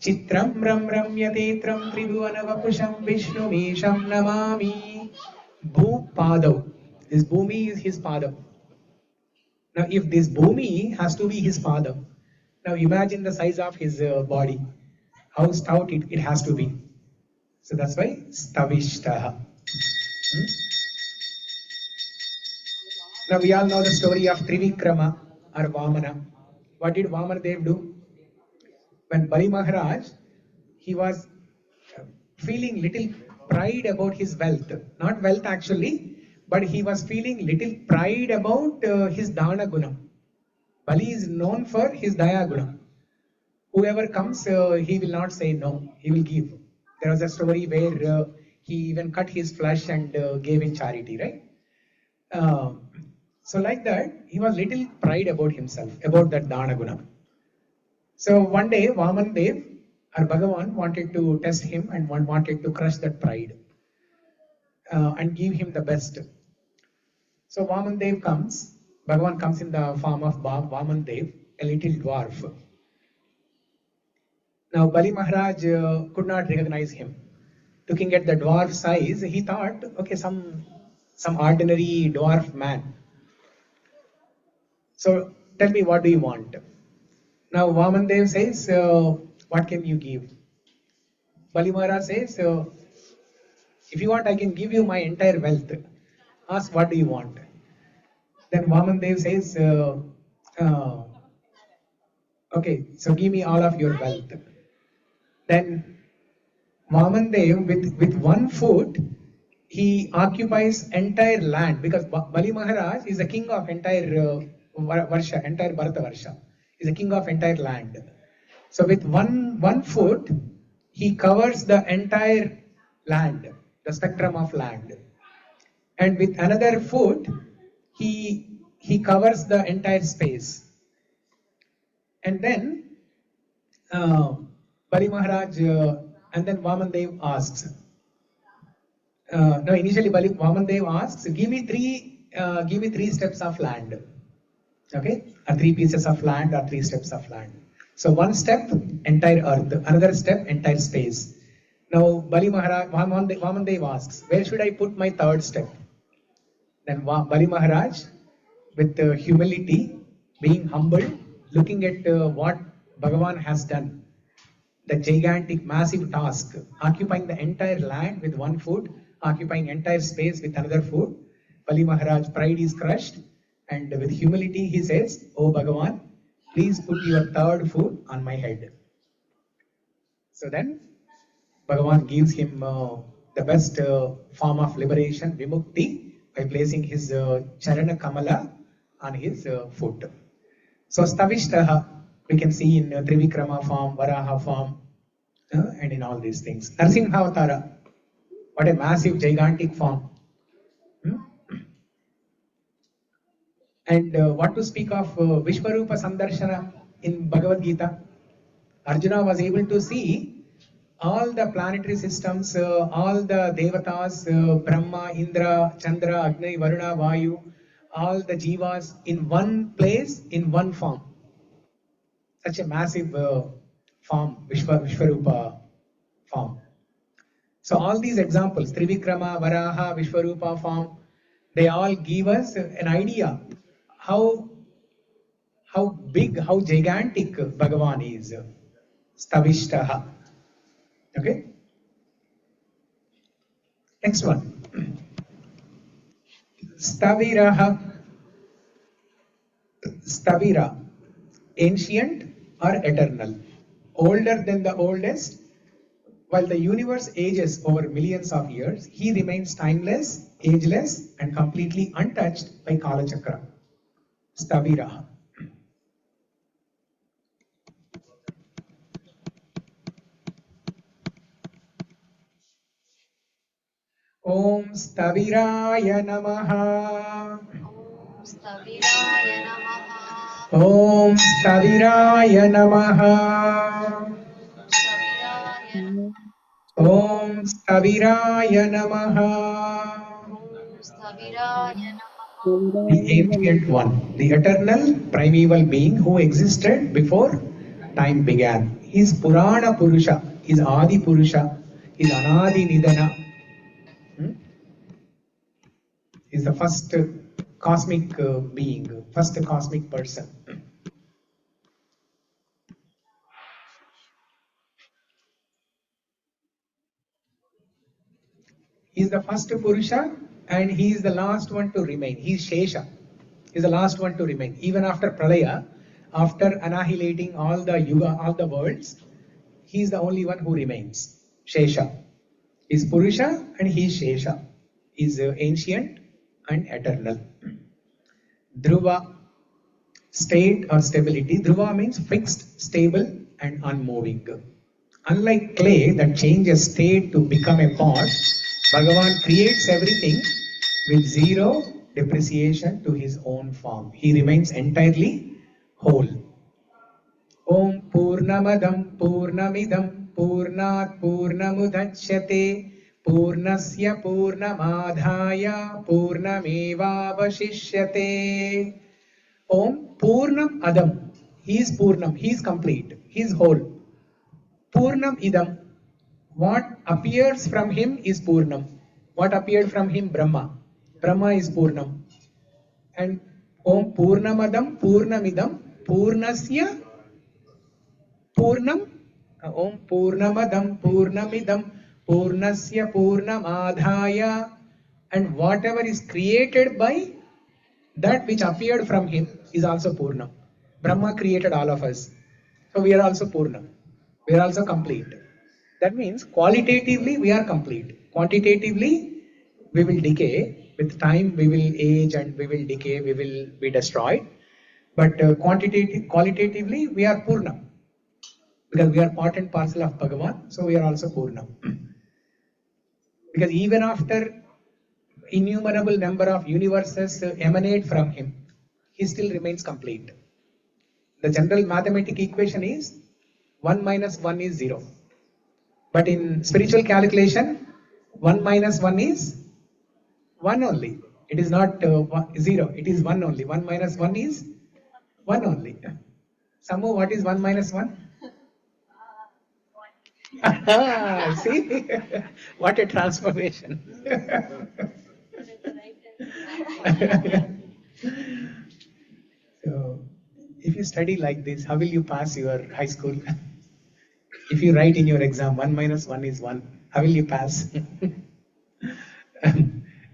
chitram ram ramyatetram tribhuvanavapusham vishnumisham namami. Bhupadau. This Bhumi is his padam. Now, if this Bhumi has to be his father, now imagine the size of his body, how stout it has to be. So that's why Sthaviṣṭhaḥ. Now we all know the story of Trivikrama or Vamana. What did Vamanadev do? When Bali Maharaj, he was feeling little pride about his wealth. Not wealth actually, but he was feeling little pride about his Dana Guna. Bali is known for his Daya Guna. Whoever comes, he will not say no, he will give. There was a story where he even cut his flesh and gave in charity, right? So like that, he was little pride about himself, about that Dana Guna. So one day, Vamanadev or Bhagavan wanted to test him and wanted to crush that pride and give him the best. So Vamanadev comes, Bhagavan comes in the form of Vamanadev, a little dwarf. Now Bali Maharaj could not recognize him. Looking at the dwarf size, he thought, okay, some ordinary dwarf man. So tell me, what do you want? Now Vamandev says, what can you give? Bali Maharaj says, if you want, I can give you my entire wealth. Ask, what do you want? Then Vamandev says, okay, so give me all of your wealth. Then Vamandev, with 1 foot, he occupies entire land, because Bali Maharaj is the king of entire Varsha, entire Bharata Varsha. He is the king of entire land. So with one foot, he covers the entire land, the spectrum of land. And with another foot, he covers the entire space. And then Bali Maharaj, and then Vamandev asks. No, initially Vamandev asks, give me three steps of land. Okay, or 3 pieces of land or 3 steps of land. So 1 step, entire earth. Another step, entire space. Now Vamandev asks, where should I put my 3rd step? Then Bali Maharaj, with humility, being humble, looking at what Bhagavan has done, the gigantic, massive task, occupying the entire land with 1 foot, occupying entire space with another foot. Bali Maharaj, pride is crushed, and with humility he says, "Oh Bhagavan, please put your 3rd foot on my head." So then Bhagavan gives him the best form of liberation, vimukti, by placing his charana kamala on his foot. So Sthaviṣṭhaḥ we can see in Trivikrama form, Varaha form, and in all these things. Narasimhavatara, what a massive, gigantic form. And what to speak of Vishvarupa Sandarshana in Bhagavad-gītā? Arjuna was able to see all the planetary systems, all the devatas, Brahma, Indra, Chandra, Agni, Varuna, Vayu, all the jivas in one place, in one form. Such a massive form, Vishvarupa form. So all these examples, Trivikrama, Varaha, Vishvarupa form, they all give us an idea how big, how gigantic Bhagavan is. Sthaviṣṭhaḥ. Okay? Next one. Sthaviraha. Sthavira. Ancient or eternal. Older than the oldest. While the universe ages over millions of years, he remains timeless, ageless, and completely untouched by Kala Chakra. Sthaviraha. Om Sthaviraya Namaha. Om Sthaviraya Namaha. Om Sthaviraya Namaha. Om Sthaviraya Namaha. Sthaviraya Namaha. The ancient one, the eternal primeval being who existed before time began. He is Purāṇa Purusha, he is Adi Purusha, he is Anadi Nidana. He is the first cosmic being, first cosmic person. He is the first Purusha and he is the last one to remain. He is Shesha. He is the last one to remain. Even after Pralaya, after annihilating all the Yuga, all the worlds, he is the only one who remains. Shesha. He is Purusha and he is Shesha. He is ancient and eternal. Dhruvaḥ, state or stability. Dhruvaḥ means fixed, stable and unmoving. Unlike clay that changes state to become a pot, Bhagavan creates everything with zero depreciation to his own form. He remains entirely whole. Om Purnamadam Purnamidam Purnat Purnamudachyate Purnasya Purnamadhaya Purnamevavashishyate. Om Purnam Adam. He is Purnam. He is complete. He is whole. Purnam Idam. What appears from him is Purnam. What appeared from him? Brahma. Brahma is Purnam. And Om Purnamadam Purnamidam Purnasya Purnam, Om Purnamadam Purnamidam Purnasya Purnamadhaya, and whatever is created by that which appeared from him is also Purnam. Brahma created all of us, so we are also Purnam. We are also complete. That means qualitatively we are complete. Quantitatively we will decay. With time we will age and we will decay, we will be destroyed. But qualitatively we are Purnam. Because we are part and parcel of Bhagavan, so we are also Purnam. Because even after innumerable number of universes emanate from him, he still remains complete. The general mathematical equation is 1 minus 1 is 0. But in spiritual calculation, 1 minus 1 is 1 only. It is not 0, it is 1 only. 1 minus 1 is 1 only. Samu, what is 1 minus 1? See, what a transformation. So, if you study like this, how will you pass your high school? If you write in your exam 1 minus 1 is 1, how will you pass?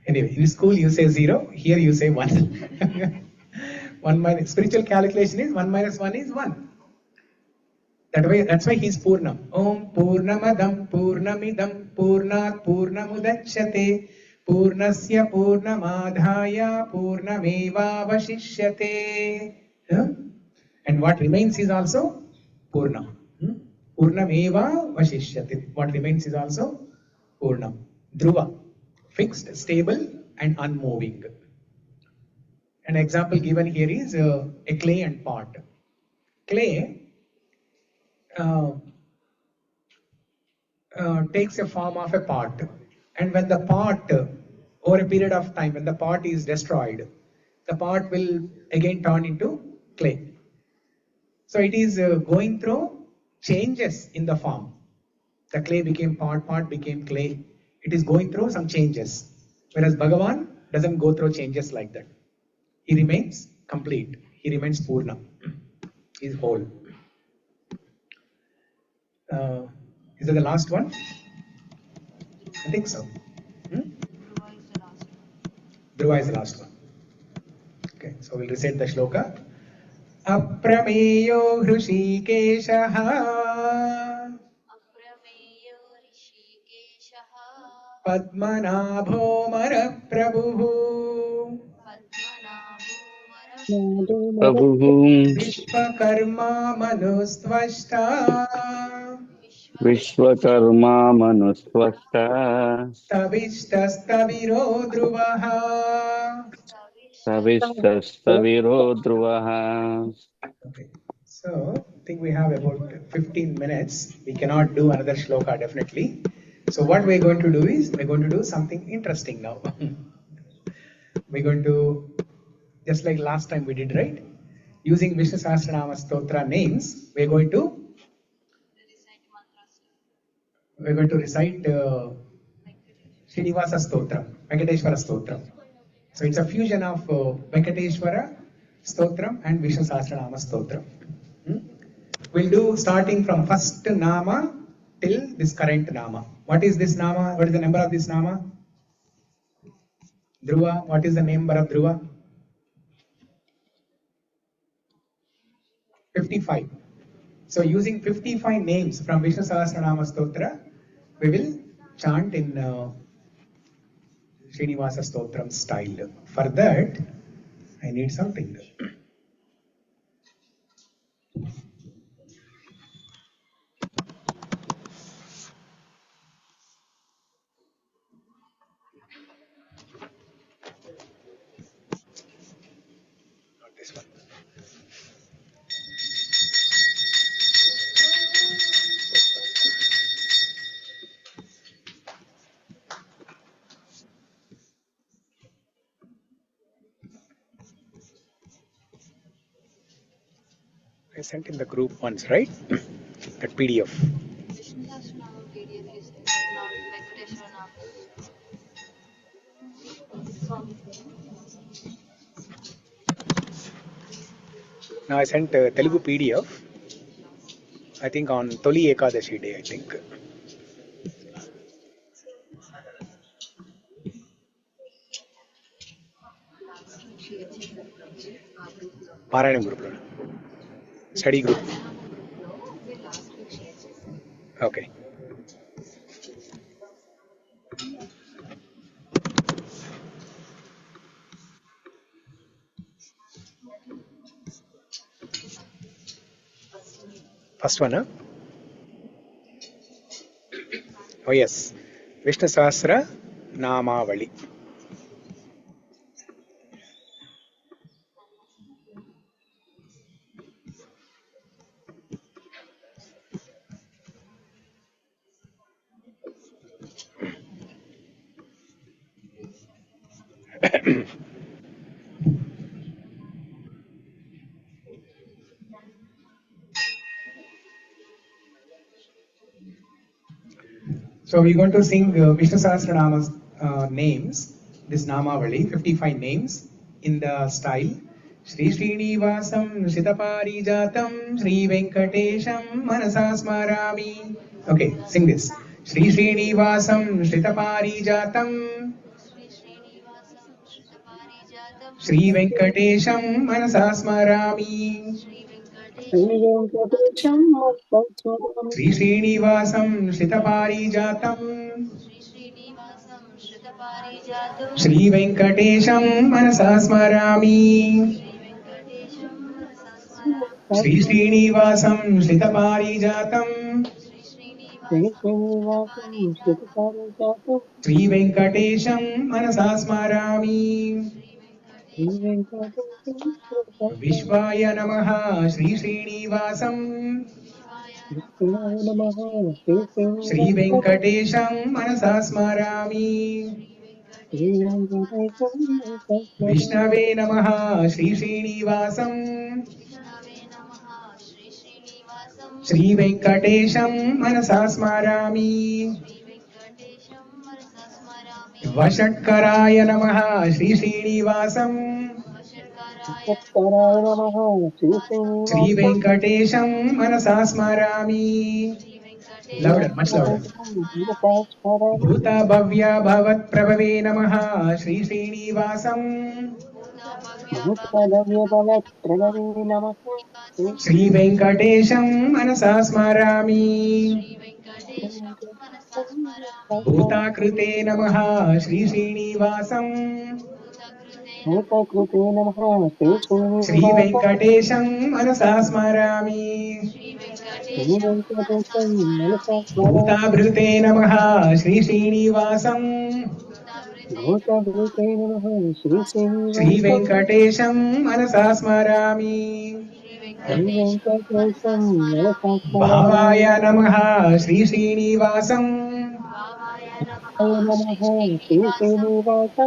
Anyway, in school you say 0, here you say 1. 1 minus, spiritual calculation is 1 minus 1 is 1. That's why he's Purnam. Om Purnamadam Purnamidam Purnat Purnamudachyate Purnasya Purnamadhaya Purnameva Vashishyate. And what remains is also Purnam. Purnameva Vashishyate. What remains is also Purnam. Dhruva, fixed, stable and unmoving. An example given here is a clay and pot. Clay takes a form of a pot, and when the pot, over a period of time, when the pot is destroyed, the pot will again turn into clay. So it is going through changes in the form. The clay became pot, pot became clay. It is going through some changes, whereas Bhagavan doesn't go through changes like that. He remains complete. He remains Purna. He is whole. Is that the last one? I think so. Dhruva is the last one. Okay, so we'll recite the Shloka. Aprameyo Hṛṣīkeśaḥ Aprameyo Hṛṣīkeśaḥ Padmanābho'maraprabhuḥ Padmanābho'maraprabhuḥ Prabhuhum Viśvakarmā Manustvaṣṭā Viśvakarmā Manustvaṣṭā Sthaviṣṭhaḥ Dhruvaḥ. Sthaviṣṭhaḥ Dhruvaḥ. Okay, so I think we have about 15 minutes. We cannot do another shloka definitely. So what we're going to do is, we're going to do something interesting now. We're going to, just like last time we did, right? Using Vishnu Sahasra Nāma Stotram names, we're going to recite Srinivas Stotram, Venkateshwara Stotram. So it's a fusion of Venkateshwara Stotram and Vishnu Sahasra Nāma Stotram. We'll do starting from first Nama till this current Nama. What is this Nama? What is the number of this Nama? Dhruva. What is the number of Dhruva? 55. So using 55 names from Vishnu Sahasra Nāma Stotra, we will chant in Srinivasa Stotram style. For that, I need something. Not this one. I sent in the group once, right? That PDF. Vishnu Sahasra Nāma PDF is not Venkateshwara Nāma. Now I sent Telugu PDF. I think on Toli Ekadashi day, I think. Parayanam group. Study group. Okay. First one, huh? Oh yes. Vishnu Sahasra Nāma. So we're going to sing Vishnu Sahasra Nāma's names, this Namavali, 55 names in the style. Shri Srinivasam Sitaparijatam Shri Venkatesham Manasa Smarami. Okay, sing this. Shri Srinivasam Sitaparijatam Shri Venkatesham Manasa Smarami. Shri Srinivasam Sitaparijatam Shri Venkatesham Manasa Smarami. Shri Srinivasam Sitaparijatam Shri Venkatesham Manasa Smarami. Vishvaya Namaha Shri Srinivasam Shri Venkatesham Manasa Smarami. Vishnave Namaha Shri Srinivasam Shri Venkatesham Manasa Smarami. Vashatkaraya Namaha Shri Srinivasam Shri Venkatesham Manasa Smarami. Louder, much louder. Bhuta Bhavya Bhavat Prabhave Namaha Shri Srinivasam Shri Venkatesham Manasa Smarami. Bhuta Krute Namaha Shri Srinivasam Shri Venkatesham Manasa Smarami. Bhuta Bhrute Namaha Shri Srinivasam Shri Venkatesham Manasa Smarami. Bhavaya Namaha Shri Srinivasam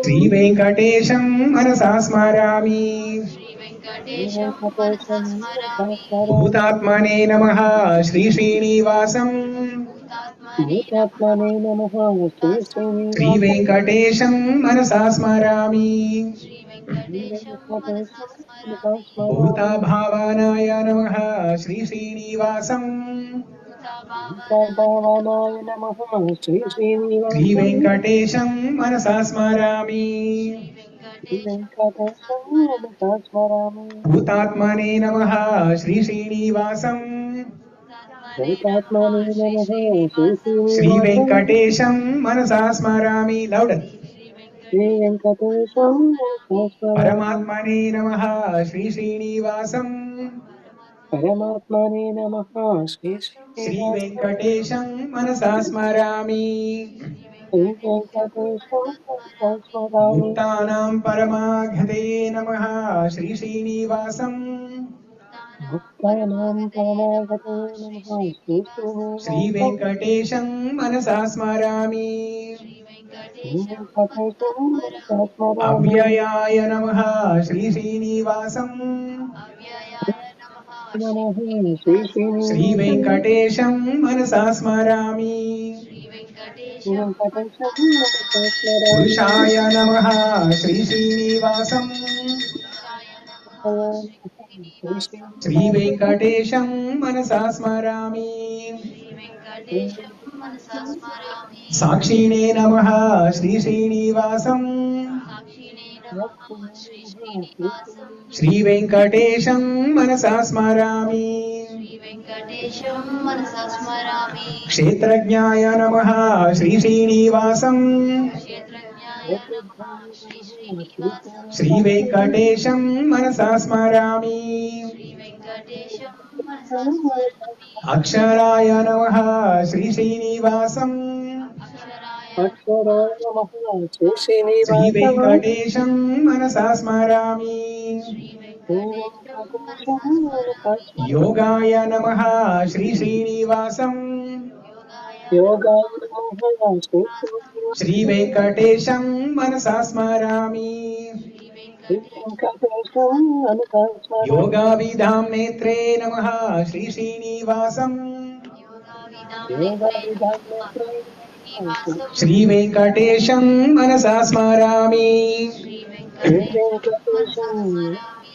Shri Venkatesham Manasa Smarami. Bhutatmane Namaha Shri Srinivasam Shri Venkatesham Manasa Smarami. Bhuta Bhavanaya Namaha Shri Srinivasam Shri Venkatesham Manasa Smarami. Bhutatmane Namaha Shri Srinivasam Shri Venkatesham Manasa Smarami. Louder. Paramatmane Namaha Shri Srinivasam Shri Venkatesham Manasa Smarami. Bhuttanam Paramaghate Namaha Shri Srinivasam Shri Venkatesham Manasa Smarami. Avyayaya Namaha Shri Srinivasam Shri Venkatesham Manasa Smarami. Purushaya Namaha Shri Srinivasam Sri Venkatesham Manasa Smarami. Sakshine Namaha Sri Srinivasam. Sri Venkatesham Manasa Smarami. Kshetrajnaya Namaha Sri Srinivasam. Sri Venkatesham Manasa Smarami. Aksharaya Namaha Sri Srinivasam. Sri Venkatesham Manasa Smarami. Yogaya Namaha Sri Srinivasam. Sri Venkatesham Manasa Smarami. Yoga Vidham Netre Namaha Sri Srinivasam. Sri Venkatesham Manasa Smarami.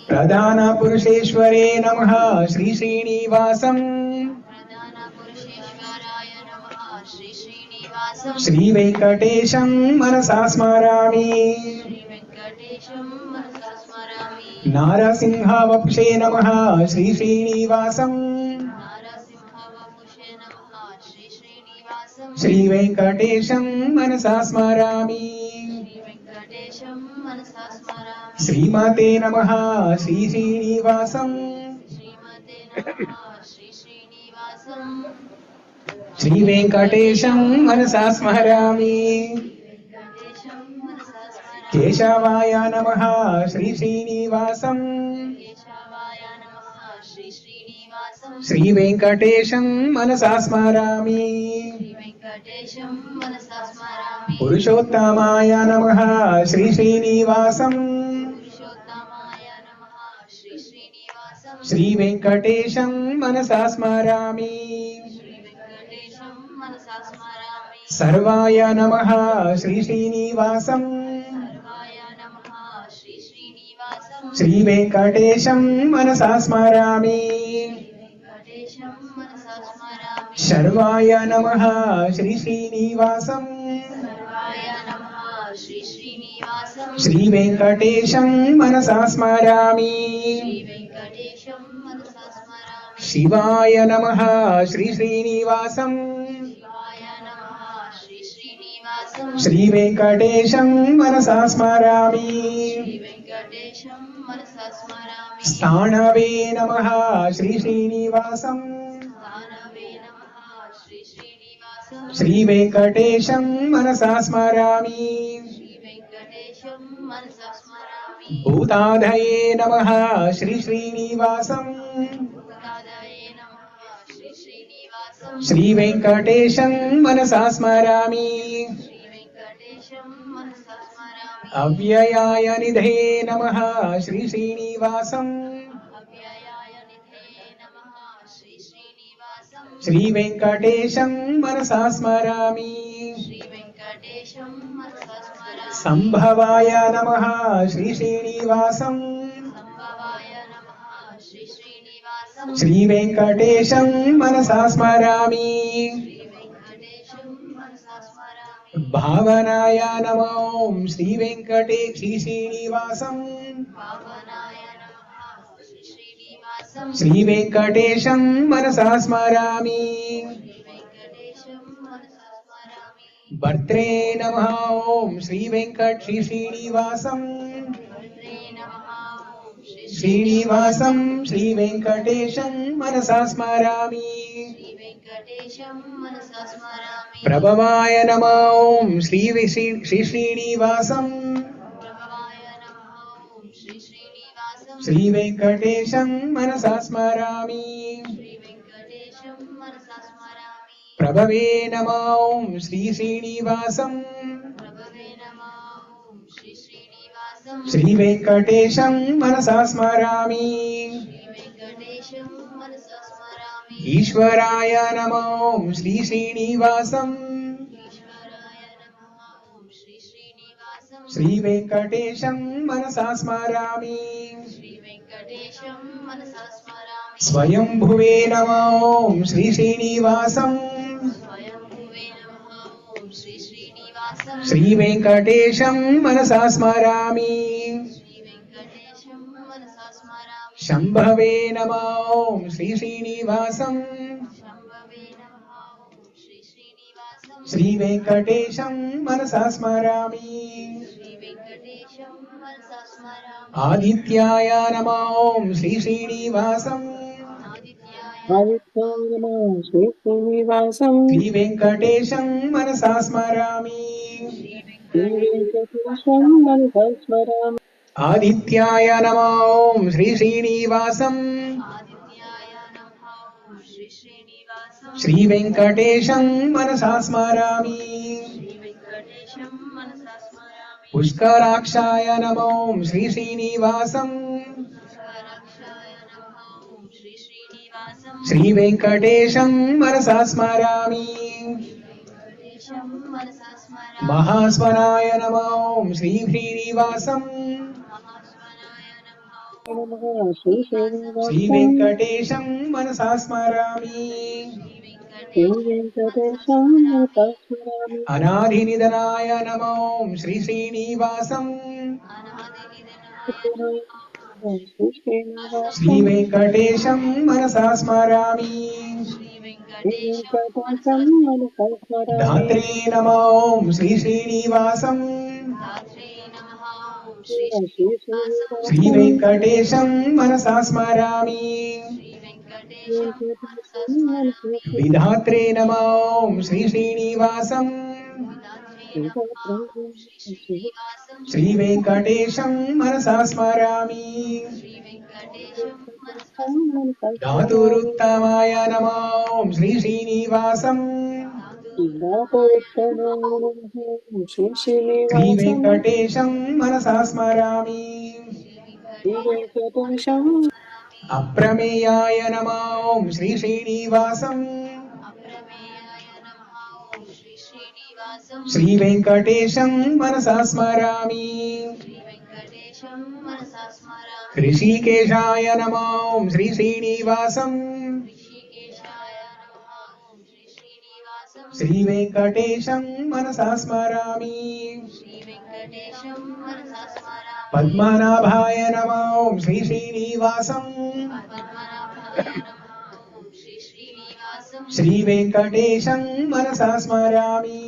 Pradhana Purusheshware Namaha Sri Srinivasam. Sri Venkatesham Manasa Smarami. Narasimha Vapshe Namaha Sri Srinivasam. Sri Venkatesham Manasa Smarami. Srimate Namaha Sri Srinivasam. Sri Venkatesham Manasa Smarami. Keshavaya Namaha Sri Srinivasam. Sri Venkatesham Manasa Smarami. Purushottamaya Namaha Sri Srinivasam. Sri Venkatesham Manasa Smarami. Sarvaya Namaha Sri Srinivasam. Sri Venkatesham Manasa Smarami. Sarvaya Namaha Sri Srinivasam. Sri Venkatesham Manasa Smarami. Shivaya Namaha Sri Srinivasam. Sri Venkatesham Manasa Smarami. Sthanave Namaha Sri Srinivasam. Sri Venkatesham Manasa Smarami. Bhutadaye Namaha Sri Srinivasam. Sri Venkatesham Manasa Smarami. Avyayaya Nidhe Namaha Sri Srinivasam. Sri Venkatesham Manasa Smarami. Sambhavaya Namaha Sri Srinivasam. Sri Venkatesham Manasa Smarami. Bhavanaya Namah Sri Venkatesh Sri Srinivasam. Sri Venkatesham Manasa Smarami. Bhartre Namah Sri Venkat Sri Srinivasam. Srinivasam Sri Venkatesham Manasa Smarami. Prabhavaya Namah Sri Srinivasam. Sri Venkatesham Manasa Smarami. Prabhave Namah Sri Srinivasam. Sri Venkatesham Manasa Smarami. Ishwaraya Namah Sri Srinivasam. Sri Venkatesham Manasa Smarami. स्वयंभुवे नमः ॐ श्री श्रीनिवासं श्रीवेङ्कटेशं मनसा स्मरामि शम्भवे नमः ॐ श्री श्रीनिवासं श्रीवेङ्कटेशं मनसा स्मरामि आदित्याय नमः ॐ श्री श्रीनिवासं श्रीवेङ्कटेशं मनसा स्मरामि आदित्याय नमः ॐ श्री श्रीनिवासं श्रीवेङ्कटेशं मनसा स्मरामि पुष्कराक्षाय नमः ॐ श्री श्रीनिवासं श्रीवेङ्कटेशं मनसा स्मरामि महास्वनाय नमः ॐ श्री श्रीनिवासं श्रीवेङ्कटेशं मनसा स्मरामि अनादिनिधनाय नमः ॐ श्री श्रीनिवासं श्रीवेङ्कटेशं मनसा स्मरामि धात्रे नमः ॐ श्री श्रीनिवासं श्रीवेङ्कटेशं मनसा स्मरामि विधात्रे नमः ॐ श्री श्रीनिवासं श्रीवेङ्कटेशं मनसा स्मरामि धातुरुत्तमाय नमः ॐ श्री श्रीनिवासं श्रीवेङ्कटेशं मनसा स्मरामि अप्रमेयाय नमः ॐ श्री श्रीनिवासं श्रीवेङ्कटेशं मनसा स्मरामि हृषीकेशाय नमः ॐ श्री श्रीनिवासं श्रीवेङ्कटेशं मनसा स्मरामि पद्मनाभाय नमः ॐ श्री श्रीनिवासं श्रीवेङ्कटेशं मनसा स्मरामि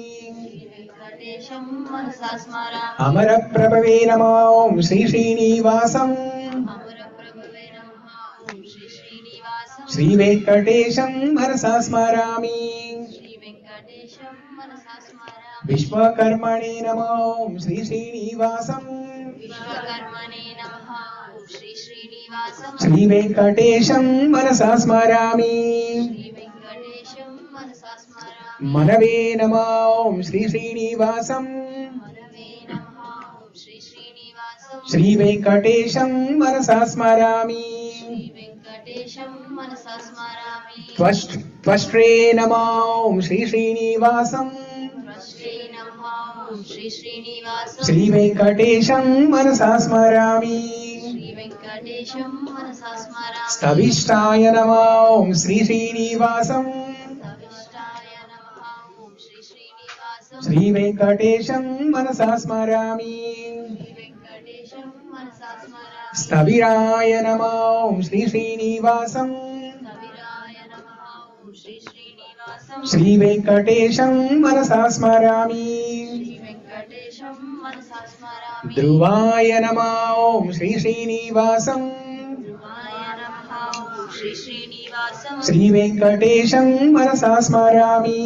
अमरप्रभवे नमः ॐ श्री श्रीनिवासं श्रीवेङ्कटेशं मनसा स्मरामि विश्वकर्मणे नमः ॐ श्री श्रीनिवासं श्रीवेङ्कटेशं मनसा स्मरामि मनवे नमः ॐ श्री श्रीनिवासं श्रीवेङ्कटेशं मनसा स्मरामि त्वष्ट्रे नमः ॐ श्री श्रीनिवासं श्रीवेङ्कटेशं मनसा स्मरामि स्थविष्ठाय नमः ॐ श्री श्रीनिवासं श्रीवेङ्कटेशं मनसा स्मरामि स्थविराय नमः ॐ श्री श्रीनिवासं श्रीवेङ्कटेशं मनसा स्मरामि ध्रुवाय नमः ॐ श्री श्रीनिवासं श्रीवेङ्कटेशं मनसा स्मरामि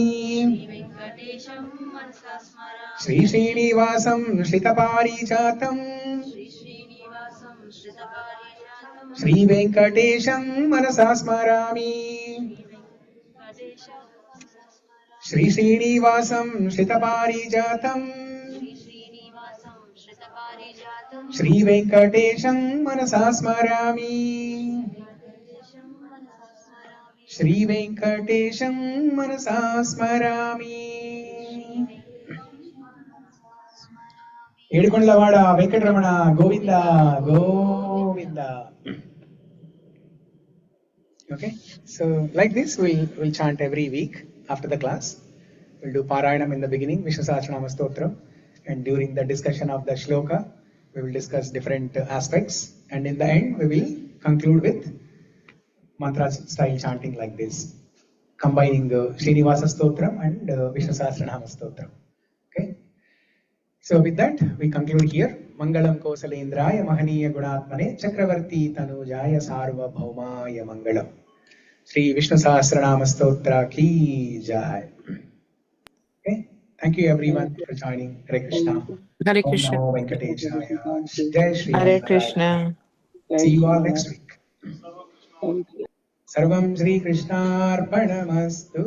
श्री श्रीनिवासं श्रितपारिजातं श्रीवेङ्कटेशं मनसा स्मरामि श्री श्रीनिवासं श्रितपारिजातं श्रीवेङ्कटेशं मनसा स्मरामि श्रीवेङ्कटेशं मनसा स्मरामि ఏడుకొండలవాడ Venkataramana Govinda Govinda. Okay, so like this we'll chant every week after the class. We'll do Parayanam in the beginning, Vishnu Sahasra Nāma Stotram, and during the discussion of the Shloka, we will discuss different aspects, and in the end we will conclude with mantra style chanting like this, combining the Srinivas Stotram and Vishnu Sahasra Nāma Stotram. Okay, so with that we conclude here. Mangalam Kosalendraya Mahaniya Gunatmane Chakravarti Tanujaya Sarvabhaumaya Mangalam. Shri Vishnu Sahasra Nāma Stotra ki jai. Okay, thank you everyone for joining. Hare Krishna. Hare Om Krishna. Namo Venkateshaya. Jai Shri Hare Ram. Krishna. See you all next week. Sarvam Shri Krishna Arpanamastu.